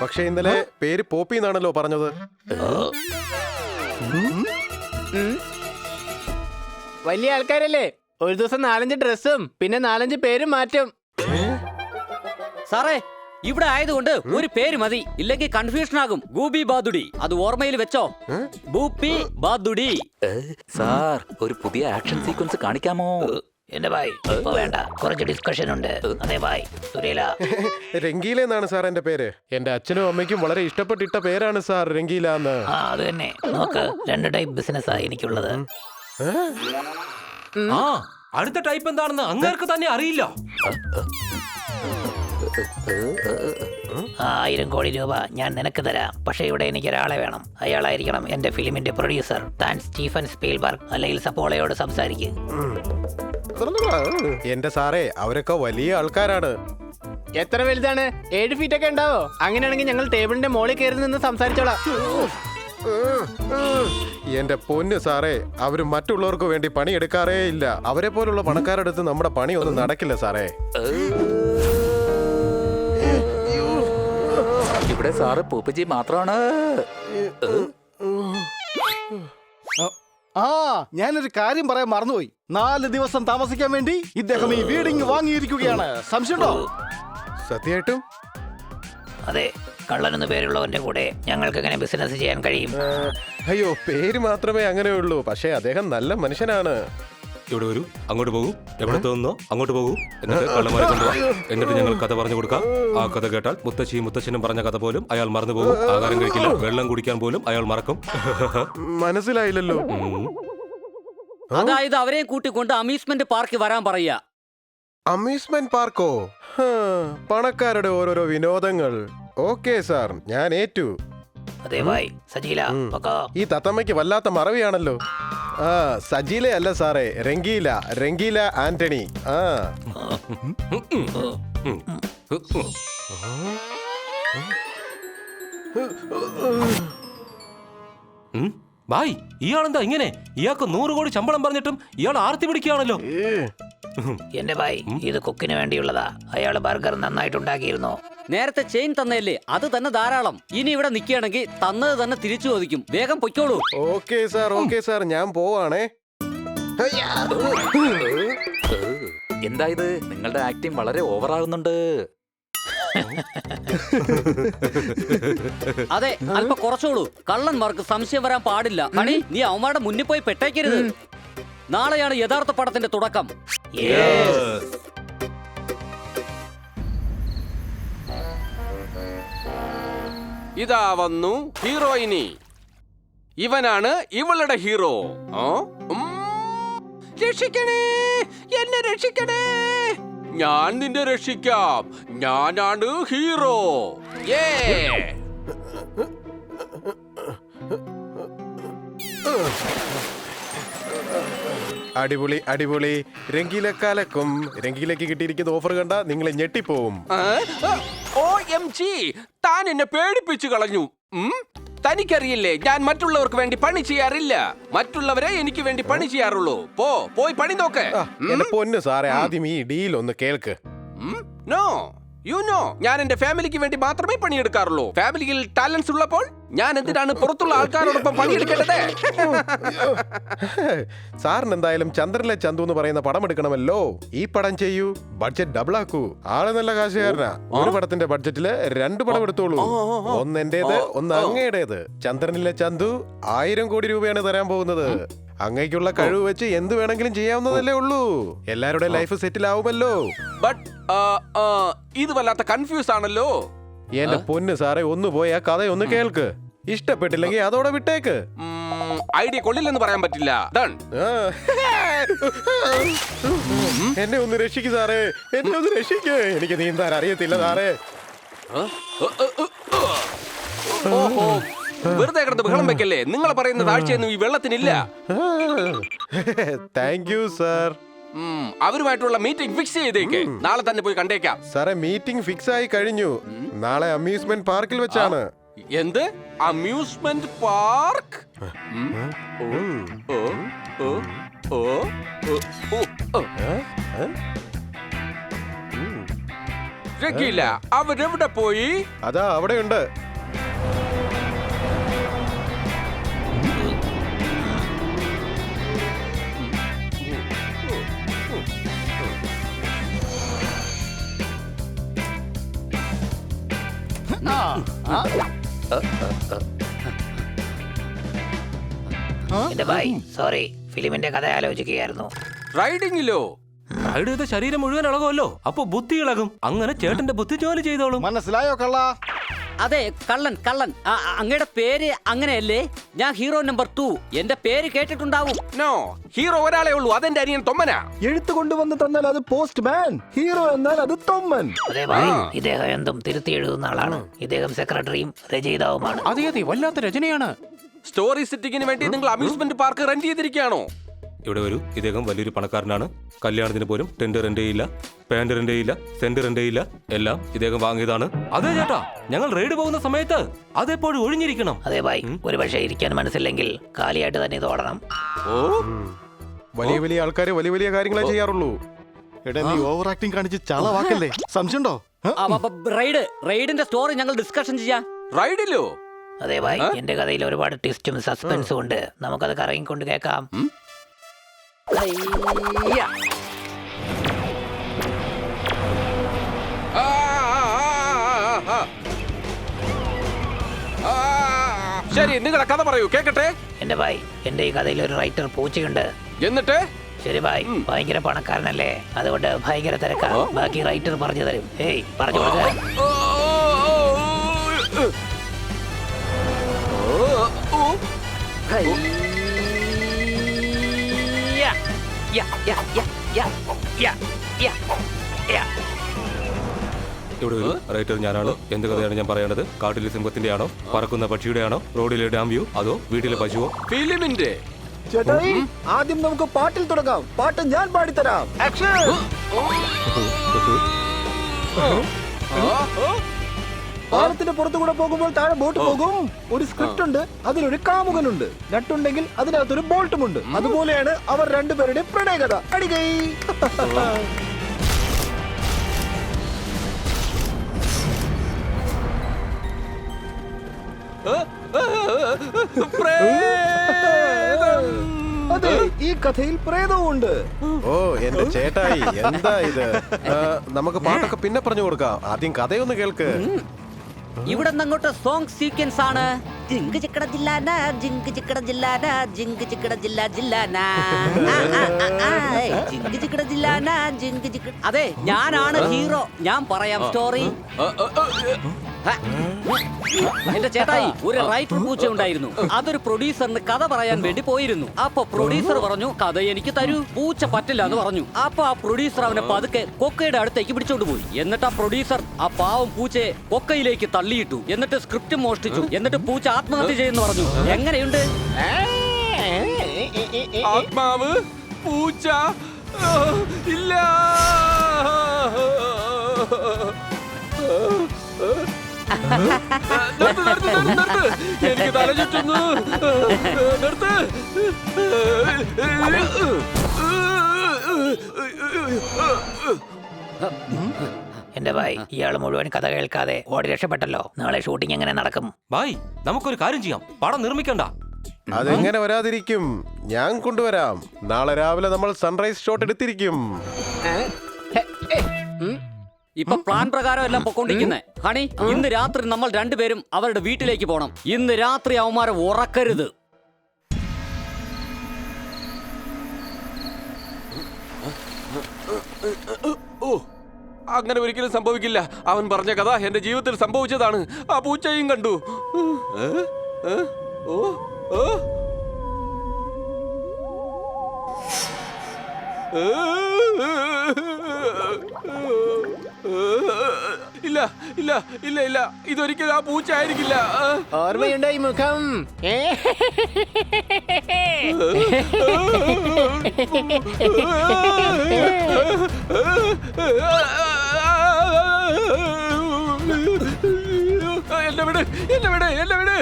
A: പക്ഷെ ഇന്നലെ പേര് പോപ്പി എന്നാണല്ലോ പറഞ്ഞത്.
E: വലിയ ആൾക്കാരല്ലേ, ഒരു ദിവസം 4-5 ഡ്രസ്സും പിന്നെ 4-5 പേരും മാറ്റും.
H: സാറേ, ഇവിടെ ആയതുകൊണ്ട് ഒരു പേര് മതി, ഇല്ലെങ്കിൽ കൺഫ്യൂഷൻ ആകും. ഗൂബി ബാദുഡി, അത് ഓർമ്മയിൽ വെച്ചോ. ബൂപ്പി ബാദുഡി.
K: സാർ, ഒരു പുതിയ ആക്ഷൻ സീക്വൻസ് കാണിക്കാമോ?
J: എന്റെ ഭായ് ഇപ്പൊ വേണ്ട, കുറച്ച് ഡിസ്കഷൻ ഉണ്ട്. അതെ ഭായ്, സുരേല.
A: രംഗീല എന്നാണ് സാർ എന്റെ പേര്. എന്റെ അച്ഛനും അമ്മയ്ക്കും വളരെ ഇഷ്ടപ്പെട്ടിട്ട പേരാണ് സാർ രംഗീല എന്ന്.
J: ആ അത് തന്നെ. നോക്ക്, 2 ടൈപ്പ് ബിസിനസ്സാ എനിക്കുള്ളത്.
G: ആ അടുത്ത ടൈപ്പ് എന്താണെന്ന് അങ്ങേർക്ക് തന്നെ അറിയില്ല.
J: 1000 കോടി രൂപ ഞാൻ നിനക്ക് തരാം. പക്ഷെ ഇവിടെ എനിക്ക് ഒരാളെ വേണം. അയാളായിരിക്കണം എന്റെ ഫിലിമിന്റെ പ്രൊഡ്യൂസർ. താൻ സ്റ്റീഫൻ സ്പീൽബർഗ് അല്ലെങ്കിൽ സപ്പോളയോട് സംസാരിക്കും.
A: എന്റെ സാറേ, അവരൊക്കെ വലിയ ആൾക്കാരാണ്.
E: എത്ര വലുതാണ്? 7 ഫീറ്റ് ഒക്കെ ഉണ്ടാവോ? അങ്ങനെയാണെങ്കിൽ ഞങ്ങൾ ടേബിളിന്റെ മോളിൽ കയറി നിന്ന് സംസാരിച്ചോളാം.
A: എന്റെ പൊന്ന് സാറേ, അവര് മറ്റുള്ളവർക്ക് വേണ്ടി പണിയെടുക്കാറേ ഇല്ല. അവരെ പോലുള്ള പണക്കാരടുത്ത് നമ്മുടെ പണി ഒന്നും നടക്കില്ല സാറേ.
K: ഇവിടെ സാറ് പൂപ്പജി മാത്രമാണ്.
I: ഞാനൊരു കാര്യം പറയാൻ മറന്നുപോയി. 4 ദിവസം താമസിക്കാൻ വേണ്ടി ഇദ്ദേഹം ഈ വീടിങ് വാങ്ങിയിരിക്കുകയാണ്. സംശയമുണ്ടോ?
A: സത്യമായിട്ടും?
J: അതെ, കള്ളനെന്ന് പേരുള്ളവന്റെ കൂടെ ഞങ്ങൾക്ക് എങ്ങനെ ബിസിനസ് ചെയ്യാൻ കഴിയും?
A: അയ്യോ, പേര് മാത്രമേ അങ്ങനെയുള്ളൂ. പക്ഷേ അദ്ദേഹം നല്ല മനുഷ്യനാണ്.
G: ഇവിടെ വരൂ, അങ്ങോട്ട് പോകൂ. എവിടെ തോന്നുന്നോ അങ്ങോട്ട് പോകൂ. എന്നിട്ട് കള്ളന്മാരെ കൊണ്ടുപോകാം. എന്നിട്ട് ഞങ്ങൾ കഥ പറഞ്ഞു കൊടുക്കാം. ആ കഥ കേട്ടാൽ മുത്തശ്ശിയും മുത്തശ്ശനും പറഞ്ഞ കഥ പോലും അയാൾ മറന്നു പോകും. ആഹാരം കഴിക്കില്ല, വെള്ളം കുടിക്കാൻ പോലും അയാൾ മറക്കും.
A: മനസ്സിലായില്ലല്ലോ.
H: അതായത് അവരെയും കൂട്ടിക്കൊണ്ട് അമ്യൂസ്മെന്റ് പാർക്ക് വരാൻ പറയാ.
A: അമ്യൂസ്മെന്റ് പാർക്കോ? പണക്കാരുടെ ഓരോരോ വിനോദങ്ങൾ. ഓക്കെ സാർ, ഞാൻ ഏറ്റു.
J: അതെ ഭായ്, സജീല പൊക്കോ.
A: ഈ തത്തമ്മയ്ക്ക് വല്ലാത്ത മറവിയാണല്ലോ. സജീല അല്ല സാറേ, രംഗീല. രംഗീല ആന്റണി.
G: ഭായ്, ഇയാളെന്താ ഇങ്ങനെ? ഇയാൾക്ക് 100 കോടി ശമ്പളം പറഞ്ഞിട്ടും ഇയാൾ ആർത്തി പിടിക്കുകയാണല്ലോ.
J: എന്റെ ഭായ്, ഇത് കുക്കിന് വേണ്ടിയുള്ളതാ. അയാള് ബർഗർ നന്നായിട്ടുണ്ടാക്കിയിരുന്നു.
H: നേരത്തെ ചെയിൻ തന്നല്ലേ, അത് തന്നെ ധാരാളം. ഇനി ഇവിടെ നിൽക്കുകയാണെങ്കിൽ തന്നത് തന്നെ തിരിച്ചു ചോദിക്കും. വേഗം പൊയ്ക്കോളൂ.
A: ഓക്കെ സാർ, ഓക്കെ സാർ, ഞാൻ പോവാണേ.
K: എന്താ ഇത്? നിങ്ങളുടെ ആക്ടിങ് വളരെ ഓവറാകുന്നുണ്ട്.
H: അതെ, അല്പം കുറച്ചോളൂ. കള്ളന്മാർക്ക് സംശയം വരാൻ പാടില്ല. ഹണി, നീ അവന്മാരുടെ മുന്നിൽ പോയി പെട്ടേക്കരുത്. നാളെയാണ് യഥാർത്ഥ പടത്തിന്റെ തുടക്കം.
D: ഇതാ വന്നു ഹീറോയിനി. ഇവനാണ് ഇവളുടെ ഹീറോ. രക്ഷിക്കണേ, എന്നെ രക്ഷിക്കണേ. ഞാൻ നിന്നെ രക്ഷിക്കാം. ഞാനാണ് ഹീറോ.
A: അടിപൊളി, അടിപൊളി. രംഗീലക്കാലക്കും. രംഗീലക്ക് കിട്ടിയിരിക്കുന്ന ഓഫർ കണ്ട നിങ്ങൾ ഞെട്ടിപ്പോവും.
D: OMG, താൻ എന്നെ പേടിപ്പിച്ചു കളഞ്ഞു. തനിക്കറിയില്ലേ, ഞാൻ മറ്റുള്ളവർക്ക് വേണ്ടി പണി ചെയ്യാറില്ല. മറ്റുള്ളവരെ എനിക്ക് വേണ്ടി പണി ചെയ്യാറുള്ളൂ. പോയി പണി നോക്ക്.
A: എന്റെ പൊന്ന് സാറേ, ആദ്യം ഈ ഡീൽ ഒന്ന് കേൾക്ക്.
D: നോ, യു നോ, ഞാൻ എന്റെ ഫാമിലിക്ക് വേണ്ടി മാത്രമേ പണിയെടുക്കാറുള്ളൂ. ഫാമിലിയിൽ ടാലൻസ് ഉള്ളപ്പോൾ ഞാൻ എന്തിനാണ് പുറത്തുള്ള ആൾക്കാരോടൊപ്പം പണിയെടുക്കേണ്ടത്?
A: സാറിന് എന്തായാലും ചന്ദ്രനിലെ ചന്തു എന്ന് പറയുന്ന പടം എടുക്കണമല്ലോ. ഈ പടം ചെയ്യൂ, ബഡ്ജറ്റ് ഡബിൾ ആക്കൂ. ആള് നല്ല കാശുകാരനാ. ഒരു പടത്തിന്റെ ബഡ്ജറ്റില് 2 പടം എടുത്തോളൂ. ഒന്ന് എന്റേത്, ഒന്ന് അങ്ങയുടേത്. ചന്ദ്രനിലെ ചന്തു 1000 കോടി രൂപയാണ് തരാൻ പോകുന്നത്. അങ്ങയ്ക്കുള്ള കഴിവ് വെച്ച് എന്ത് വേണമെങ്കിലും ചെയ്യാവുന്നതല്ലേ ഉള്ളൂ. എല്ലാവരുടെ ലൈഫ് സെറ്റിൽ ആവുമല്ലോ.
D: ബട്ട് ഇത് വല്ലാത്ത കൺഫ്യൂസ് ആണല്ലോ.
A: എന്റെ പൊന്ന് സാറേ, ഒന്ന് പോയി ആ കഥ ഒന്ന് കേൾക്ക്. ഇഷ്ടപ്പെട്ടില്ലെങ്കിൽ അതോടെ വിട്ടേക്ക്.
D: ഐഡിയ കൊള്ളില്ലെന്ന് പറയാൻ പറ്റില്ല. ഡൺ.
A: ആ. എന്നെ ഒന്ന് രക്ഷിക്കു സാറേ, എന്നെ ഒന്ന് രക്ഷിക്ക്. എനിക്ക് നീന്താൻ അറിയത്തില്ല സാറേ.
D: ഓഹോ, വെറുതെ കിടന്ന് ബഹളം വെക്കല്ലേ. നിങ്ങൾ പറയുന്ന താഴ്ചയൊന്നും ഈ വെള്ളത്തിനില്ല.
A: Thank you sir.
D: അവരുമായിട്ടുള്ള മീറ്റിംഗ് ഫിക്സ് ചെയ്തേക്ക്. നാളെ തന്നെ പോയി കണ്ടേക്കാം.
A: സാറേ മീറ്റിംഗ് ഫിക്സ് ആയി കഴിഞ്ഞു. നാളെ അമ്യൂസ്മെന്റ് പാർക്കിൽ വെച്ചാണ്.
D: എന്ത് അമ്യൂസ്മെന്റ് പാർക്ക്? രക്കില്ല, അവരെവിടെ പോയി?
A: അതാ അവിടെയുണ്ട്.
J: എന്റെ ഭായ് സോറി, ഫിലിമിന്റെ കഥ ആലോചിക്കുകയായിരുന്നു.
D: റൈഡിങ്ങിലോ?
G: റൈഡ് ചെയ്ത ശരീരം മുഴുവൻ ഇളകുമല്ലോ, അപ്പൊ ബുദ്ധി ഇളകും. അങ്ങനെ ചേട്ടന്റെ ബുദ്ധി ജോലി ചെയ്തോളും.
I: മനസ്സിലായോ കള്ള?
H: അതെ, കള്ളൻ കള്ളൻ. അങ്ങയുടെ പേര് അങ്ങനെയല്ലേ? ഞാൻ ഹീറോ നമ്പർ 2. എന്റെ പേര് കേട്ടിട്ടുണ്ടാവും.
D: നോ, ഹീറോ ഒരാളേ ഉള്ളൂ, അതെന്റെ അനിയൻ തൊമ്മനാ.
I: എഴുത്ത് കൊണ്ടുവന്ന് തന്നാൽ അത് പോസ്റ്റ് മാൻ, ഹീറോ എന്നാൽ അത് തൊമ്മൻ.
J: അതെ ഭായ്, ഇദ്ദേഹം എന്തും തിരുത്തി എഴുതുന്ന ആളാണ്. ഇദ്ദേഹം സെക്രട്ടറിയും രചയിതാവുമാണ്.
D: അതെ അതെ, വല്ലാത്ത രചനയാണ്. സ്റ്റോറി സെറ്റിങ്ങിന് വേണ്ടി നിങ്ങൾ അമ്യൂസ്മെന്റ് പാർക്ക് റെന്റ് ചെയ്തിരിക്കുകയാണോ?
G: ഇവിടെ വരൂ, ഇദ്ദേഹം വലിയൊരു പണക്കാരനാണ്. കല്യാണത്തിന് പോലും ടെന്റ് റെന്റ് ചെയ്യില്ല, പാന്റ് റെന്റ് ചെയ്യില്ല, സെന്റ് റെന്റ് ചെയ്യില്ല. എല്ലാം ഇദ്ദേഹം വാങ്ങിയതാണ്. അതെ ചേട്ടാ, ഞങ്ങൾ റൈഡ് പോകുന്ന സമയത്ത് അതെപ്പോഴും ഒഴിഞ്ഞിരിക്കണം.
J: അതെ ഭായ്, ഒരു പക്ഷേ ഇരിക്കാൻ മനസ്സില്ലെങ്കിൽ കാലിയായിട്ട് തന്നെ ഇത് ഓടണം.
A: വലിയ വലിയ ആൾക്കാര് വലിയ വലിയ കാര്യങ്ങളെ ചെയ്യാറുള്ളൂ.
I: എടാ നീ ഓവർ ആക്ടിങ് കാണിച്ച് ചളവാക്കല്ലേ? സംശയമുണ്ടോ?
H: റൈഡിന്റെ സ്റ്റോറി ഞങ്ങൾ ഡിസ്കഷൻ ചെയ്യാം.
D: റൈഡിലോ?
J: അതെ ഭായ്, എന്റെ കഥയിൽ ഒരുപാട് ട്വിസ്റ്റും സസ്പെൻസും ഉണ്ട്. നമുക്കത് കറങ്ങിക്കൊണ്ട് കേൾക്കാം.
D: ശരി, നിങ്ങളുടെ കഥ പറയൂ, കേക്കട്ടെ.
J: എന്റെ ഭായ്, എന്റെ ഈ കഥയിൽ ഒരു റൈറ്റർ പൂച്ചയുണ്ട്.
D: എന്നിട്ട്?
J: ശരി ഭായ്, ഭയങ്കര പണക്കാരനല്ലേ, അതുകൊണ്ട് ഭയങ്കര തിരക്കാ. ബാക്കി റൈറ്റർ പറഞ്ഞു തരും. ഏയ് പറഞ്ഞു കൊടുക്ക.
G: ഇവിടെ ഒരു റൈറ്റർ ഞാനാണ്. എന്ത് കഥയാണ് ഞാൻ പറയേണ്ടത്? കാട്ടിലെ സിംഹത്തിന്റെ ആണോ, പറക്കുന്ന പക്ഷിയുടെ ആണോ, റോഡിലെ ഡാം വ്യൂ, അതോ വീട്ടിലെ പശുവോ?
D: ഫിലിമിന്റെ.
I: ചേട്ടായി, ആദ്യം നമുക്ക് പാട്ടിൽ തുടങ്ങാം. പാട്ട് ഞാൻ പാടിത്തരാം. പാലത്തിന്റെ പുറത്തുകൂടെ പോകുമ്പോൾ താഴെ ബോട്ട് പോകും. ഒരു സ്ക്രിപ്റ്റ് ഉണ്ട്, അതിലൊരു കാമുകനുണ്ട്. നട്ടുണ്ടെങ്കിൽ അതിനകത്തൊരു ബോൾട്ടുമുണ്ട്. അതുപോലെയാണ് അവർ രണ്ടുപേരുടെ പ്രണയകഥ. അടികൈ. അതെ, ഈ കഥയിൽ പ്രേതവും ഉണ്ട്.
A: ഓ എന്റെ ചേട്ടായി, എന്താ ഇത്? നമുക്ക് പാട്ടൊക്കെ പിന്നെ പറഞ്ഞു കൊടുക്കാം. ആദ്യം കഥയൊന്ന് കേൾക്ക്.
H: ഇവിടെ അങ്ങോട്ട് സോങ് സീക്വൻസ് ആണ്. ജിങ്ക് ചിക്കട ജില്ലാന, ജിങ്ക് ചിക്കട ജില്ലാന, ജിങ്ക് ചിക്കട ജില്ലാ ജില്ലാന, ജിങ്ക് ചിക്കട ജില്ലാന, ജിങ്ക് ചിക്കട. അതെ, ഞാനാണ് ഹീറോ. ഞാൻ പറയാം സ്റ്റോറി. എന്റെ ചേട്ടായി, ഒരു റൈറ്റർ പൂച്ച ഉണ്ടായിരുന്നു. അതൊരു പ്രൊഡ്യൂസറിന് കഥ പറയാൻ വേണ്ടി പോയിരുന്നു. അപ്പൊ പ്രൊഡ്യൂസർ പറഞ്ഞു, കഥ എനിക്ക് തരൂ. പൂച്ച പറ്റില്ല എന്ന് പറഞ്ഞു. അപ്പൊ ആ പ്രൊഡ്യൂസർ അവനെ പതുക്കെ കൊക്കയുടെ അടുത്തേക്ക് പിടിച്ചോണ്ട് പോയി. എന്നിട്ട് ആ പ്രൊഡ്യൂസർ ആ പാവം പൂച്ചയെ കൊക്കയിലേക്ക് തള്ളിയിട്ടു. എന്നിട്ട് സ്ക്രിപ്റ്റ് മോഷ്ടിച്ചു. എന്നിട്ട് പൂച്ച ആത്മഹത്യ ചെയ്യുന്നു പറഞ്ഞു. എങ്ങനെയുണ്ട്?
D: ആത്മാവ് പൂച്ച ഇല്ല. എനിക്ക് തല ചുറ്റുന്നു. നിർത്ത്.
J: എന്റെ ഭായ്, ഇയാൾ മുഴുവൻ കഥ കേൾക്കാതെ ഓടി രക്ഷപ്പെട്ടല്ലോ. നാളെ ഷൂട്ടിംഗ് എങ്ങനെ നടക്കും?
G: ഭായ്, നമുക്കൊരു കാര്യം ചെയ്യാം. പടം നിർമ്മിക്കണ്ട.
A: അതെങ്ങനെ വരാതിരിക്കും? ഞാൻ കൊണ്ടുവരാം. നാളെ രാവിലെ നമ്മൾ സൺറൈസ് ഷോട്ട് എടുത്തിരിക്കും.
H: ഇപ്പൊ പ്ലാൻ പ്രകാരം എല്ലാം പൊക്കോണ്ടിരിക്കുന്നേ. ഹണി, ഇന്ന് രാത്രി നമ്മൾ രണ്ടുപേരും അവരുടെ വീട്ടിലേക്ക് പോണം. ഇന്ന് രാത്രി അവന്മാരെ ഉറക്കരുത്.
D: അങ്ങനെ ഒരിക്കലും സംഭവിക്കില്ല. അവൻ പറഞ്ഞ കഥ എന്റെ ജീവിതത്തിൽ സംഭവിച്ചതാണ്. ആ പൂച്ചയും കണ്ടു. ഓ ഓ ഇല്ല ഇല്ല ഇല്ല ഇല്ല ഇതൊരിക്കലും ആ പൂച്ച ആയിരിക്കില്ല.
E: ഓർമ്മയുണ്ടോ ഈ മുഖം?
D: എന്നെ വിട് എന്നെ വിട് എന്നെ വിട്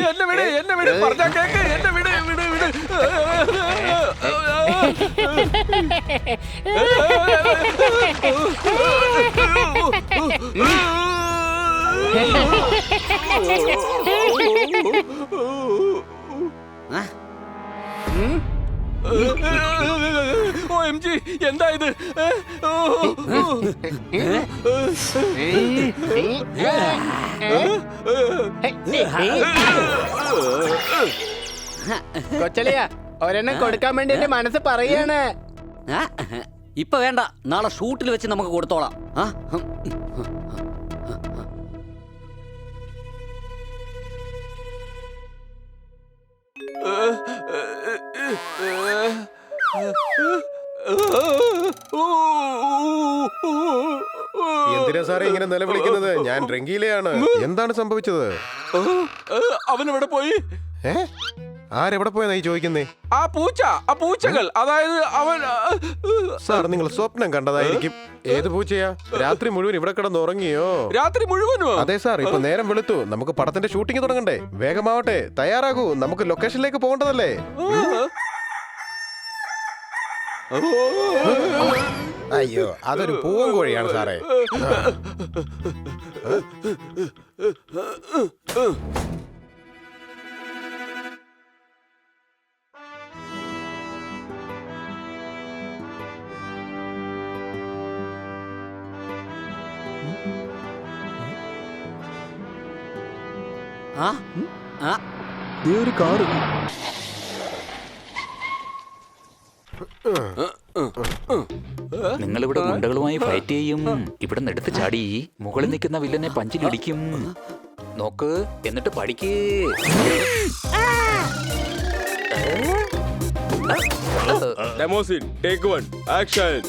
D: എന്നെ വിട് എന്നെ വിട് പറഞ്ഞാ കേക്ക് എന്നെ വിട് വിട് വിട്. OMG, എന്താ ഇത്?
E: കൊച്ചലിയ ഒരെണ്ണം കൊടുക്കാൻ വേണ്ടി എന്റെ മനസ്സ് പറയാണ്.
H: ഇപ്പൊ വേണ്ട, നാളെ ഷൂട്ടിൽ വെച്ച് നമുക്ക് കൊടുത്തോളാം.
A: എന്തിനാ സാറേ ഇങ്ങനെ നിലവിളിക്കുന്നത്? ഞാൻ ഡ്രങ്കിയിലെയാണ്. എന്താണ് സംഭവിച്ചത്?
D: അവനെവിടെ പോയി?
A: ആരെവിടെ പോയെന്നാ ഈ ചോദിക്കുന്നേ?
D: ആ പൂച്ചകൾ, അതായത് അവൻ.
A: സാർ, നിങ്ങൾ സ്വപ്നം കണ്ടതായിരിക്കും. ഏത് പൂച്ചയാ? രാത്രി മുഴുവൻ ഇവിടെ കിടന്നുറങ്ങിയോ?
D: രാത്രി മുഴുവനോ?
A: അതെ സാർ, ഇപ്പൊ നേരം വെളുത്തു. നമുക്ക് പടത്തിന്റെ ഷൂട്ടിംഗ് തുടങ്ങണ്ടേ? വേഗമാവട്ടെ, തയ്യാറാകൂ. നമുക്ക് ലൊക്കേഷനിലേക്ക് പോകേണ്ടതല്ലേ? അയ്യോ, അതൊരു പൂവൻകോഴിയാണ് സാറേ.
I: ഒരു കാറ്.
K: നിങ്ങൾ ഇവിടെ ഗുണ്ടകളുമായി ഫൈറ്റ് ചെയ്യും. ഇവിടെ നിന്ന് എടുത്ത് ചാടി മുകളിൽ നിൽക്കുന്ന വില്ലനെ പഞ്ചിലിടിക്കും. നോക്ക്, എന്നിട്ട് പഠിക്കേ.
D: ഡെമോസിൻ, ടേക്ക് 1, ആക്ഷൻ.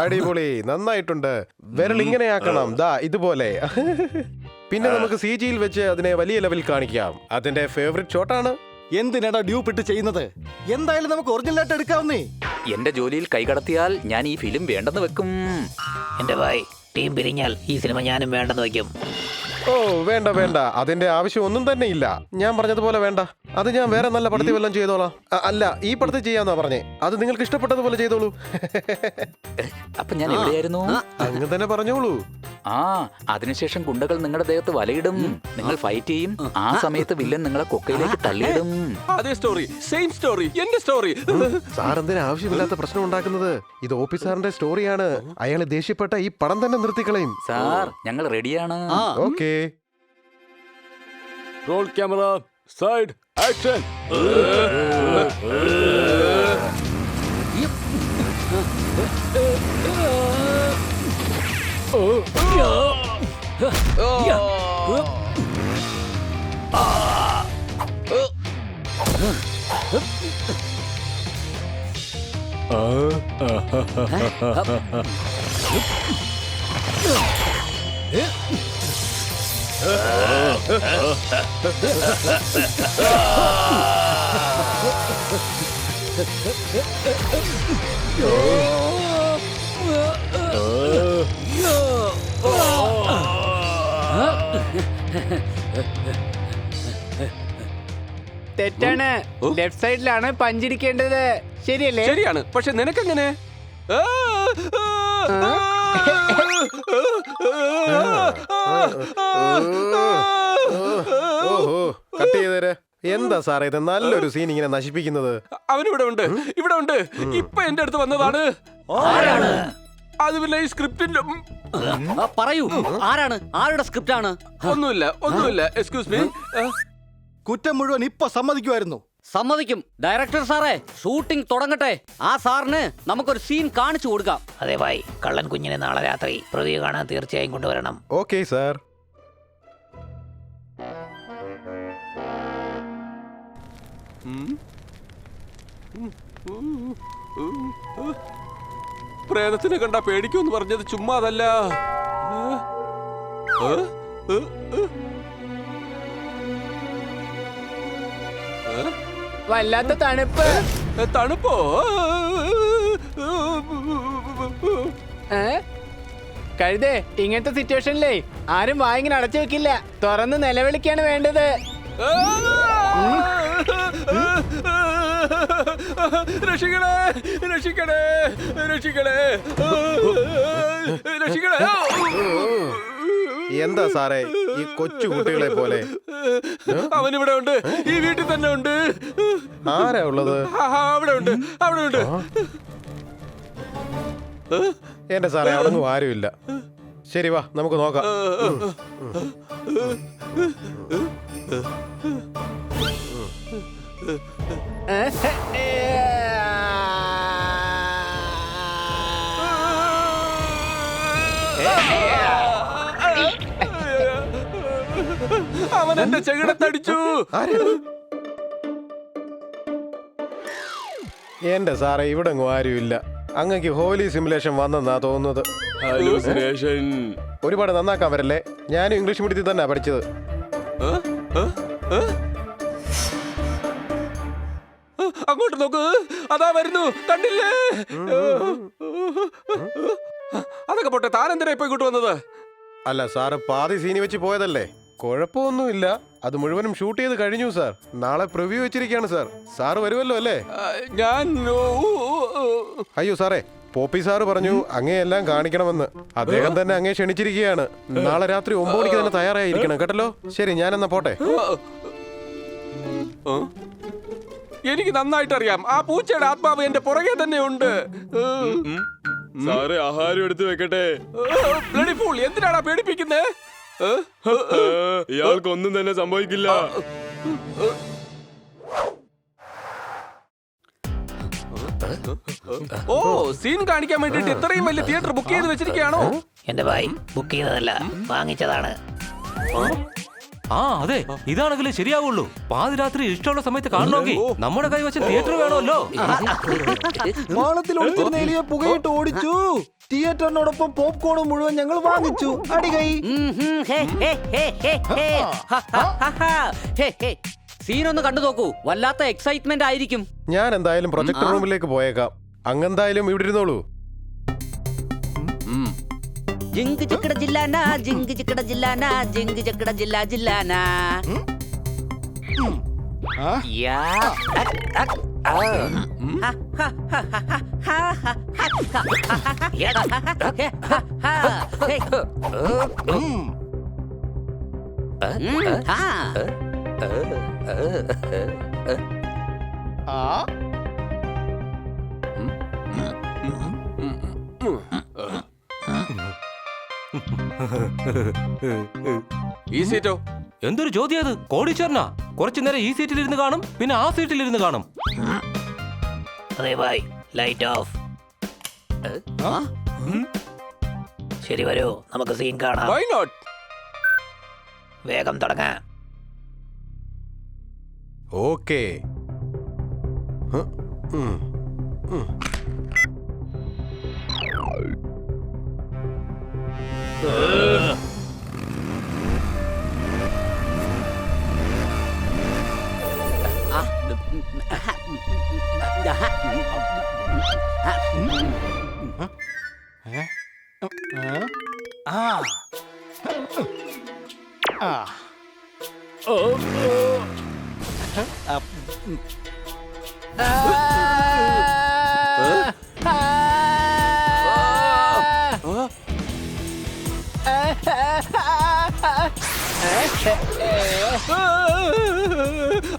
A: അടിപൊളി, നന്നായിട്ടുണ്ട്. വിരൽ ഇങ്ങനെ ആക്കണം, ദാ ഇതുപോലെ. പിന്നെ നമുക്ക് CG-യിൽ വെച്ച് അതിനെ വലിയ ലെവലിൽ കാണിക്കാം. അതിന്റെ ഫേവറേറ്റ് ഷോട്ടാണ്.
I: എന്തിനാടാ ഡ്യൂപ്പ് ഇട്ട് ചെയ്യുന്നത്? എന്തായാലും നമുക്ക് ഒറിജിനലായിട്ട് എടുക്കാവുന്നേ.
K: എന്റെ ജോലിയിൽ കൈകടത്തിയാൽ ഞാൻ ഈ ഫിലിം വേണ്ടെന്ന് വെക്കും.
J: എന്റെ ഭായ്, ടീം പിരിഞ്ഞാൽ ഈ സിനിമ ഞാനും വേണ്ടെന്ന് വയ്ക്കും.
A: ഓ വേണ്ട വേണ്ട, അതിന്റെ ആവശ്യം ഒന്നും തന്നെ ഇല്ല. ഞാൻ പറഞ്ഞതുപോലെ വേണ്ട. അത് ഞാൻ വേറെ നല്ല പടത്തിൽ വല്ലതും ചെയ്തോളാം. അല്ല, ഈ പടത്തിൽ ചെയ്യാന്നാ പറഞ്ഞേ. അത് നിങ്ങൾക്ക് ഇഷ്ടപ്പെട്ടതുപോലെ ചെയ്തോളൂ.
K: അപ്പൊ ഞാൻ എവിടെയായിരുന്നു?
A: അങ്ങ് തന്നെ പറഞ്ഞോളൂ.
K: ആ, അതിനുശേഷം ഗുണ്ടകൾ നിങ്ങളുടെ ദേഹത്ത് വലയിടും. നിങ്ങൾ ഫൈറ്റ് ചെയ്യും. ആ സമയത്ത് വില്ലൻ നിങ്ങളെ കൊക്കയിലേക്ക് തള്ളിയിടും.
D: അതേ സ്റ്റോറി, സെയിം സ്റ്റോറി, എന്റെ സ്റ്റോറി.
A: സാർ എന്തിനാ ആവശ്യമില്ലാത്ത പ്രശ്നം ഉണ്ടാക്കുന്നത്? ഇത് OP സാറിന്റെ സ്റ്റോറിയാണ്. അയാൾ ദേഷ്യപ്പെട്ട ഈ പടം തന്നെ നിർത്തിക്കളയും.
K: സാർ, ഞങ്ങൾ റെഡിയാണ്.
A: Okay.
D: Roll camera, side, action.
E: തെറ്റാണ്. ലെഫ്റ്റ് സൈഡിലാണ് പഞ്ചിരിക്കേണ്ടത്. ശരിയല്ലേ?
D: ശരിയാണ്, പക്ഷെ നിനക്കെങ്ങനെ?
A: ഓഹോ, കട്ട് ചെയ്തേരെ. എന്താ സാറേ ഇത്? നല്ലൊരു സീൻ ഇങ്ങനെ നശിപ്പിക്കുന്നത്.
D: അവനിവിടെ ഉണ്ട്, ഇവിടെ ഉണ്ട്. ഇപ്പൊ എന്റെ അടുത്ത് വന്നതാണ്. അത് പിന്നെ ഈ സ്ക്രിപ്റ്റിന്റെ
H: പറയൂ, ആരാണ്? ആരുടെ സ്ക്രിപ്റ്റ് ആണ്?
D: ഒന്നുമില്ല, ഒന്നുമില്ല. Excuse me.
I: കുറ്റം മുഴുവൻ ഇപ്പൊ സമ്മതിക്കുമായിരുന്നു.
H: സമ്മതിക്കും. ഡയറക്ടർ സാറേ, ഷൂട്ടിംഗ് തുടങ്ങട്ടെ. ആ സാറിന് നമുക്കൊരു സീൻ കാണിച്ചു കൊടുക്കാം.
J: അതെ ഭായ്, കള്ളൻ കുഞ്ഞിനെ നാളെ രാത്രി പ്രതി കാണാൻ തീർച്ചയായും കൊണ്ടുവരണം.
A: Okay sir.
D: പ്രേതത്തിനെ കണ്ടാ പേടിക്കുമെന്ന് പറഞ്ഞത് ചുമ്മാതല്ല.
E: വല്ലാത്ത തണുപ്പ്.
D: തണുപ്പോ?
E: കഴുതേ, ഇങ്ങനത്തെ സിറ്റുവേഷനിലേ ആരും വായിങ്ങനെ അടച്ചു വെക്കില്ല. തുറന്ന് നിലവിളിക്കാണ് വേണ്ടത്.
D: രക്ഷിക്കണേ, രക്ഷിക്കണേ, രക്ഷിക്കണേ, രക്ഷിക്കണേ.
A: എന്താ സാറേ ഈ കൊച്ചു കുട്ടികളെ പോലെ?
D: അവനിവിടെ ഉണ്ട്, ഈ വീട്ടിൽ തന്നെ ഉണ്ട്.
A: ആരാ ഉള്ളത്?
D: അവിടെ ഉണ്ട്, അവിടെ ഉണ്ട്.
A: എന്റെ സാറേ അവിടെങ്ങും ആരുമില്ല. ശരി വാ നമുക്ക് നോക്കാം.
D: അവൻ എന്റെ ചെകിടത്തടിച്ചു.
A: എന്റെ സാറേ ഇവിടെങ്ങും ആരുമില്ല. അങ്ങക്ക് ഹോലി സിമുലേഷൻ വന്നെന്നാ തോന്നുന്നത്. ഒരുപാട് നന്നാക്കാൻ വരല്ലേ. ഞാനും ഇംഗ്ലീഷ് മീഡിയത്തിൽ തന്നെ പഠിച്ചത്.
D: അങ്ങോട്ട് നോക്ക്, അതാ വരുന്നു, കണ്ടില്ലേ? അതൊക്കെ പോട്ടെ, താനെന്തിനാ ഇപ്പൊ ഇങ്ങോട്ട് വന്നത്?
A: അല്ല സാറ് പാതി സീനി വെച്ച് പോയതല്ലേ. കുഴപ്പമൊന്നുമില്ല, അത് മുഴുവനും ഷൂട്ട് ചെയ്ത് കഴിഞ്ഞു സാർ. നാളെ പ്രിവ്യൂ വെച്ചിരിക്കുകയാണ് സാർ. സാറ് വരുമല്ലോ അല്ലേ?
D: ഞാൻ
A: അയ്യോ സാറേ, പോപ്പി സാറ് പറഞ്ഞു അങ്ങയെല്ലാം കാണിക്കണമെന്ന്. അദ്ദേഹം തന്നെ അങ്ങേ ക്ഷണിച്ചിരിക്കുകയാണ്. നാളെ രാത്രി 9 മണിക്ക് തന്നെ തയ്യാറായിരിക്കണം കേട്ടല്ലോ. ശരി, ഞാനെന്നാ പോട്ടെ.
D: എനിക്ക് നന്നായിട്ട് അറിയാം, ആ പൂച്ചയുടെ ആത്മാവ് എന്റെ പുറകെ തന്നെ ഉണ്ട്.
L: സാറേ, ആഹാരം എടുത്തു വെക്കട്ടെ.
D: ബ്ലഡി ഫൂൾ, എന്തിനാടാ പേടിപ്പിക്കുന്നേ?
L: ഇയാൾക്ക് ഒന്നും തന്നെ സംഭവിക്കില്ല.
D: ഓ, സീൻ കാണിക്കാൻ വേണ്ടിട്ട് ഇത്രയും വലിയ തിയേറ്റർ ബുക്ക് ചെയ്ത് വെച്ചിരിക്കുകയാണോ?
J: എന്റെ ഭായ്, ബുക്ക് ചെയ്തതല്ല, വാങ്ങിച്ചതാണ്.
G: ആ അതെ, ഇതാണെങ്കിലേ ശരിയാവുള്ളൂ. പാതിരാത്രി ഇഷ്ടമുള്ള സമയത്ത് കാണണമെങ്കിൽ നമ്മുടെ കൈ വെച്ച തിയേറ്റർ വേണമല്ലോ.
I: മാളത്തിൽ ഒളിച്ചിരുന്ന എലിയെ പുകയിട്ട് ഓടിച്ചു. തിയേറ്ററിനോടൊപ്പം പോപ്കോണും മുഴുവൻ ഞങ്ങൾ വാങ്ങിച്ചു. അടികൈ.
H: സീനൊന്ന് കണ്ടു നോക്കൂ, വല്ലാത്ത എക്സൈറ്റ്മെന്റ് ആയിരിക്കും.
A: ഞാൻ എന്തായാലും പ്രൊജക്ടർ റൂമിലേക്ക് പോയേക്കാം. അങ്ങെന്തായാലും ഇവിടെ ഇരുന്നോളൂ.
H: ജിങ്ക് ചിക്കട ജില്ലാന, ജിങ്ക് ചിക്കട ജില്ലാന, ജിങ്ക് ചിക്കട ജില്ലാ ജില്ലാന.
D: ഈ സീറ്റോ?
G: എന്തൊരു ചോദ്യം അത്. കോടീശ്വരനാ. കുറച്ചു നേരം ഈ സീറ്റിൽ ഇരുന്ന് കാണും, പിന്നെ ആ സീറ്റിൽ ഇരുന്ന് കാണും.
J: അതെ ഭായ്, ലൈറ്റ് ഓഫ്. ശരി, വരൂ, നമുക്ക് സീൻ കാണാം.
D: Why not?
J: വേഗം തുടങ്ങാം.
A: ഓക്കേ.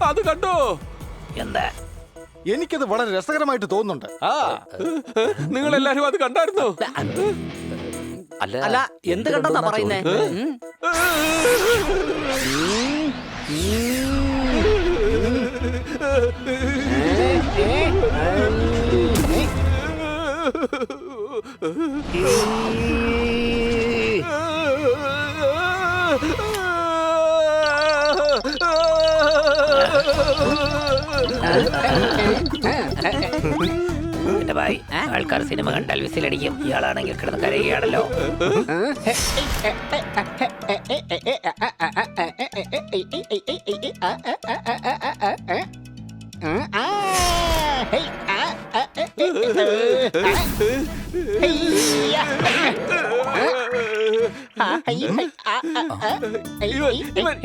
D: അത് കണ്ടോ?
J: എന്താ?
I: എനിക്കത് വളരെ രസകരമായിട്ട് തോന്നുന്നുണ്ട്.
D: നിങ്ങൾ എല്ലാരും അത് കണ്ടായിരുന്നോ?
H: അല്ല, എന്ത് കണ്ടെന്നാ പറയുന്നേ?
J: എന്റെ ഭായ്, ആൾക്കാർ സിനിമ കണ്ടാൽ വിസിലടിക്കും. ഇയാളാണെങ്കിൽ കിടന്ന് കരയുകയാണല്ലോ.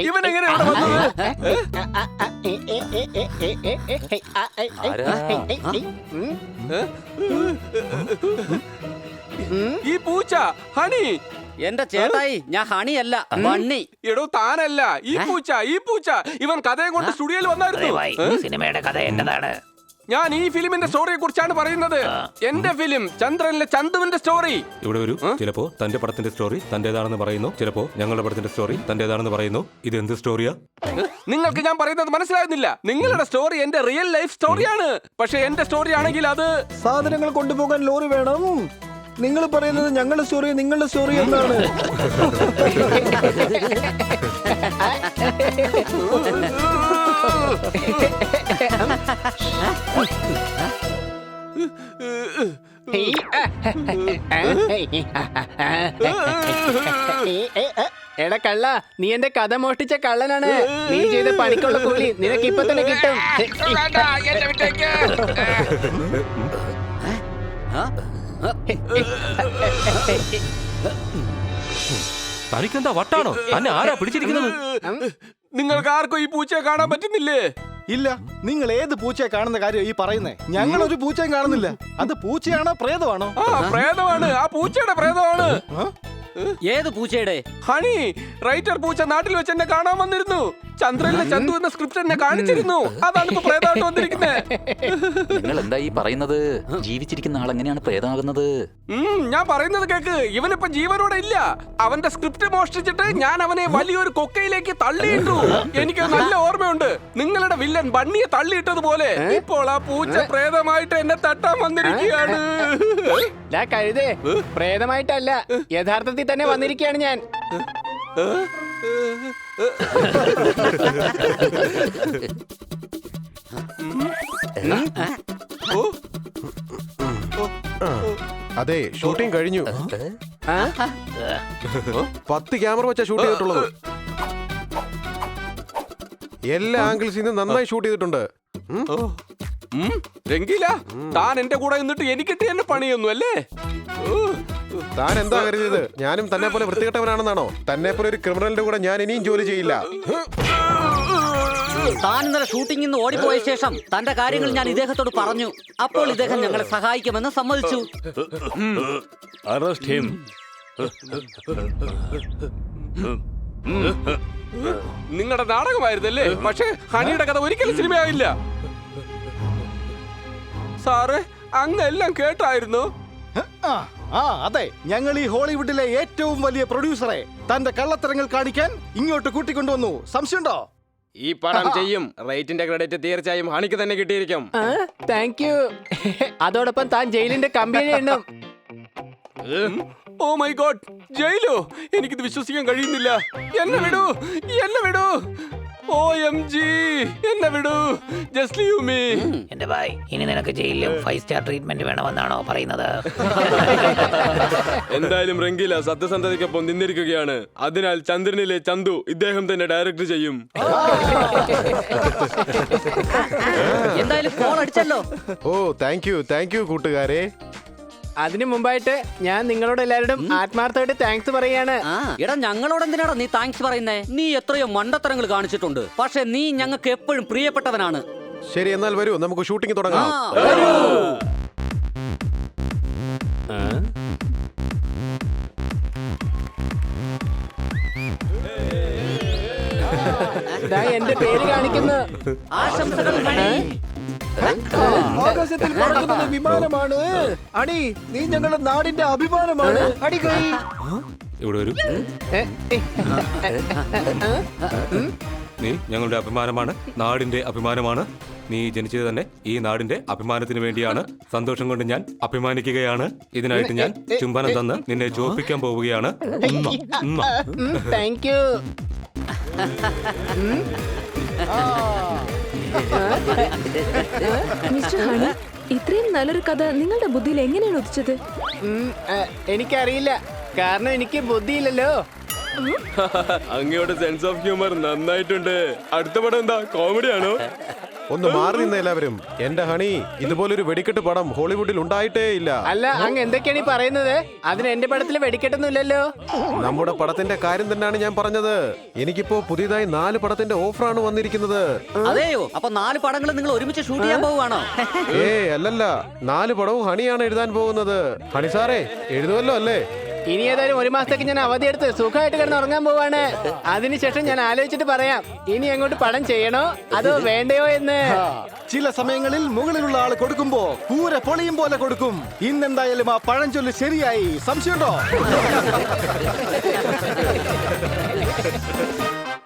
D: ഇവൻ എങ്ങനെ ഇവിടെ വന്നത്? ഈ പൂച്ച ഹണി.
H: എന്റെ ചേട്ടായി, ഞാൻ ഹണിയല്ല, ബണ്ണി.
D: എടോ താനല്ല, ഈ പൂച്ച. ഇവൻ കഥയും കൊണ്ട് സ്റ്റുഡിയോയിൽ വന്നായിരുന്നു.
J: സിനിമയുടെ കഥ എന്റേതാണ്.
D: ഞാൻ ഈ ഫിലിമിന്റെ സ്റ്റോറിയെ കുറിച്ചാണ് പറയുന്നത്. എന്റെ ഫിലിം ചന്ദ്രനിലെ ചന്തുവിന്റെ സ്റ്റോറി.
G: ഇവിടെ ഒരു ചിലപ്പോ തന്റെ പടത്തിന്റെ സ്റ്റോറി തന്റേതാണെന്ന് പറയുന്നു, ചിലപ്പോ ഞങ്ങളുടെ പടത്തിന്റെ സ്റ്റോറി തന്റേതാണെന്ന് പറയുന്നു. ഇത് എന്ത് സ്റ്റോറിയാ?
D: നിങ്ങൾക്ക് ഞാൻ പറയുന്നത് മനസ്സിലാകുന്നില്ല. നിങ്ങളുടെ സ്റ്റോറി എന്റെ റിയൽ ലൈഫ് സ്റ്റോറിയാണ്. പക്ഷെ എന്റെ സ്റ്റോറി ആണെങ്കിൽ അത്
I: സാധനങ്ങൾ കൊണ്ടുപോകാൻ ലോറി വേണം. നിങ്ങൾ പറയുന്നത് ഞങ്ങളുടെ സ്റ്റോറി നിങ്ങളുടെ സ്റ്റോറി എന്നാണ്.
E: എടാ കള്ള, നീ എന്റെ കഥ മോഷ്ടിച്ച കള്ളനാണ്. നീ ചെയ്ത പണിക്കുള്ള കൂലി നിനക്ക് ഇപ്പൊ തന്നെ കിട്ടും.
G: തനിക്കെന്താ വട്ടാണോ? തന്നെ ആരാ പിടിച്ചിരിക്കുന്നത്?
D: നിങ്ങൾക്ക് ആർക്കും ഈ പൂച്ചയെ കാണാൻ പറ്റുന്നില്ലേ?
I: ഇല്ല, നിങ്ങൾ ഏത് പൂച്ചയെ കാണുന്ന കാര്യം ഈ പറയുന്നേ? ഞങ്ങൾ ഒരു പൂച്ചയും കാണുന്നില്ല. അത് പൂച്ചയാണോ പ്രേതമാണോ?
D: പ്രേതമാണ്. ആ പൂച്ചയുടെ പ്രേതമാണ്.
H: ഏത് പൂച്ചയുടെ?
D: ഹണി, റൈറ്റർ പൂച്ച നാട്ടിൽ വെച്ച് എന്നെ കാണാൻ വന്നിരുന്നു. ചന്ദ്രനിലെ ചന്തു എന്ന സ്ക്രിപ്റ്റ് എന്നെ കാണിച്ചിരുന്നു. അതാണ് ഇപ്പൊ പ്രേതമായിട്ട് വന്നിരിക്കുന്നത്.
K: നിങ്ങൾ എന്താ ഈ പറയുന്നത്? ജീവിച്ചിരിക്കുന്ന ആൾ എങ്ങനെയാണ് പ്രേതമാകുന്നത്?
D: ഞാൻ പറയുന്നത് കേക്ക്. ഇവനിപ്പൊ ജീവനോടെ ഇല്ല. അവന്റെ സ്ക്രിപ്റ്റ് മോഷ്ടിച്ചിട്ട് ഞാൻ അവനെ വലിയൊരു കൊക്കയിലേക്ക് തള്ളിയിട്ടു. എനിക്ക് നല്ല ഓർമ്മയുണ്ട്. നിങ്ങളുടെ വില്ലൻ ബണ്ണിയെ തള്ളിയിട്ടതുപോലെ ഇപ്പോൾ ആ പൂച്ച പ്രേതമായിട്ട് എന്നെ തട്ടാൻ വന്നിരിക്കുകയാണ്.
E: കഴുതേ, പ്രേതമായിട്ടല്ല, യഥാർത്ഥത്തിൽ തന്നെ വന്നിരിക്കുകയാണ് ഞാൻ.
A: അതെ, ഷൂട്ടിംഗ് കഴിഞ്ഞു. 10 ക്യാമറ വെച്ചാ ഷൂട്ട് ചെയ്തിട്ടുള്ളത്. എല്ലാ ആംഗിൾസിൽ നിന്നും നന്നായി ഷൂട്ട് ചെയ്തിട്ടുണ്ട്.
D: രംഗീല, താൻ എന്റെ കൂടെ നിന്നിട്ട് എനിക്കിട്ട് എന്നെ പണിയൊന്നും അല്ലേ?
A: താൻ എന്താ കരുതിയത്? ഞാനും തന്നെ പോലെ വൃത്തികെട്ടവനാണെന്നാണോ? തന്നെ പോലെ ഒരു ക്രിമിനലിന്റെ കൂടെ ഞാൻ ഇനിയും ജോലി ചെയ്യില്ല.
H: താൻ ഇന്നലെ ഷൂട്ടിംഗിൽ നിന്ന് ഓടിപ്പോയ ശേഷം തന്റെ കാര്യങ്ങൾ ഞാൻ ഇദ്ദേഹത്തോട് പറഞ്ഞു. അപ്പോൾ ഇദ്ദേഹം ഞങ്ങളെ സഹായിക്കുമെന്ന് സമ്മതിച്ചു.
D: നിങ്ങളുടെ നാടകമായിരുന്നല്ലേ? പക്ഷേ ഹണിയുടെ കഥ ഒരിക്കലും സിനിമയാവില്ല. സാറേ, അങ്ങ് എല്ലാം കേട്ടായിരുന്നു.
I: അതെ, ഞങ്ങൾ ഈ ഹോളിവുഡിലെ ഏറ്റവും വലിയ പ്രൊഡ്യൂസറെ തന്റെ കള്ളത്തരങ്ങൾ കാണിക്കാൻ ഇങ്ങോട്ട് കൂട്ടിക്കൊണ്ടുവന്നു. സംശയമുണ്ടോ?
F: ഈ പടം ചെയ്യും. റേറ്റിന്റെ ക്രെഡിറ്റ് തീർച്ചയായും ഹണിക്ക് തന്നെ കിട്ടിയിരിക്കും.
E: Thank you. അതോടൊപ്പം താൻ ജയിലിന്റെ കമ്പിയെ എണ്ണും.
D: ഓ മൈ ഗോഡ്, ജയിലോ? എനിക്കിത് വിശ്വസിക്കാൻ കഴിയുന്നില്ല. എന്നെ വിടൂ. OMG, എന്നെ വിടൂ. Just leave me.
J: എന്റെ ഭായ്, ഇനി നിനക്ക് ജയിലിലും 5 സ്റ്റാർ ട്രീറ്റ്മെന്റ് വേണമെന്നാണോ പറയുന്നത്?
L: എന്തായാലും രംഗീല സത്യസന്ധതയ്ക്കൊപ്പം നിന്നിരിക്കുകയാണ്. അതിനാൽ ചന്ദ്രനിലെ ചന്തു ഇദ്ദേഹം തന്നെ ഡയറക്ട് ചെയ്യും.
H: എന്തായാലും കോൾ അടിച്ചല്ലോ.
A: ഓ, താങ്ക് യു കൂട്ടുകാരെ.
E: അതിനു മുമ്പായിട്ട് ഞാൻ നിങ്ങളോട് എല്ലാവരോടും ആത്മാർത്ഥമായിട്ട് താങ്ക്സ് പറയാണ്.
H: എടാ, ഞങ്ങളോട് എന്തിനാടാ നീ താങ്ക്സ് പറയുന്നേ? നീ എത്രയോ മണ്ടത്തരങ്ങൾ കാണിച്ചിട്ടുണ്ട്. പക്ഷെ നീ ഞങ്ങൾക്ക് എപ്പോഴും പ്രിയപ്പെട്ടവനാണ്.
A: ശരി, എന്നാൽ വരൂ, നമുക്ക് ഷൂട്ടിംഗ് തുടങ്ങാം.
E: എന്റെ പേര് കാണിക്കുന്നു.
H: ആശംസകൾ.
I: ആകാശത്തിൽ പറക്കുന്നത് വിമാനമാണ്. അണി, നീ ഞങ്ങളുടെ നാടിന്റെ അഭിമാനമാണ്. അടി കൈ.
G: ഇവിടെ ഒരു നീ ഞങ്ങളുടെ അഭിമാനമാണ്, നാടിന്റെ അഭിമാനമാണ്. നീ ജനിച്ചത് തന്നെ ഈ നാടിന്റെ അഭിമാനത്തിന് വേണ്ടിയാണ്. സന്തോഷം കൊണ്ട് ഞാൻ അഭിമാനിക്കുകയാണ്. ഇതിനായിട്ട് ഞാൻ ചുംബനം തന്ന് നിന്നെ ചോപ്പിക്കാൻ പോവുകയാണ്.
E: Thank you.
B: മിസ്റ്റർ ഹണി, ഇത്രയും നല്ലൊരു കഥ നിങ്ങളുടെ ബുദ്ധിയിൽ എങ്ങനെയാണ് ഉദിച്ചത്?
E: എനിക്കറിയില്ല, കാരണം എനിക്ക് ബുദ്ധിയില്ലല്ലോ.
L: അങ്ങയുടെ സെൻസ് ഓഫ് ഹ്യൂമർ നന്നായിട്ടുണ്ട്. അടുത്ത പടം എന്താ, കോമഡിയാണോ?
A: ഒന്ന് മാറി നിന്ന എല്ലാവരും. എന്റെ ഹണി, ഇതുപോലൊരു വെടിക്കെട്ട് പടം ഹോളിവുഡിൽ ഉണ്ടായിട്ടേ ഇല്ല.
E: അല്ല, അങ്ങ് എന്തൊക്കെയാണ് ഈ പറയുന്നത്? അതിന് എന്റെ പടത്തിൽ വെടിക്കെട്ടൊന്നുമില്ലല്ലോ.
A: നമ്മുടെ പടത്തിന്റെ കാര്യം തന്നെയാണ് ഞാൻ പറഞ്ഞത്. എനിക്കിപ്പോ പുതിയതായി 4 പടത്തിന്റെ ഓഫറാണ് വന്നിരിക്കുന്നത്.
H: അതെയോ? അപ്പൊ 4 പടങ്ങൾ നിങ്ങൾ ഒരുമിച്ച് ഷൂട്ട് ചെയ്യാൻ പോവുകയാണോ?
A: അല്ലല്ല, 4 പടവും ഹണിയാണ് എഴുതാൻ പോകുന്നത്. ഹണി സാറേ എഴുതുമല്ലോ അല്ലേ?
E: ഇനി ഏതായാലും 1 മാസത്തേക്ക് ഞാൻ അവധിയെടുത്ത് സുഖമായിട്ട് കിടന്ന് ഉറങ്ങാൻ പോവാണ്. അതിനുശേഷം ഞാൻ ആലോചിച്ചിട്ട് പറയാം ഇനി എങ്ങോട്ട് പടം ചെയ്യണോ അതോ വേണ്ടയോ എന്ന്.
I: ചില സമയങ്ങളിൽ മുകളിലുള്ള ആള് കൊടുക്കുമ്പോ കൂര പൊളിയും പോലെ കൊടുക്കും. ഇന്നെന്തായാലും ആ പഴഞ്ചൊല്ല് ശരിയായി. സംശയമുണ്ടോ?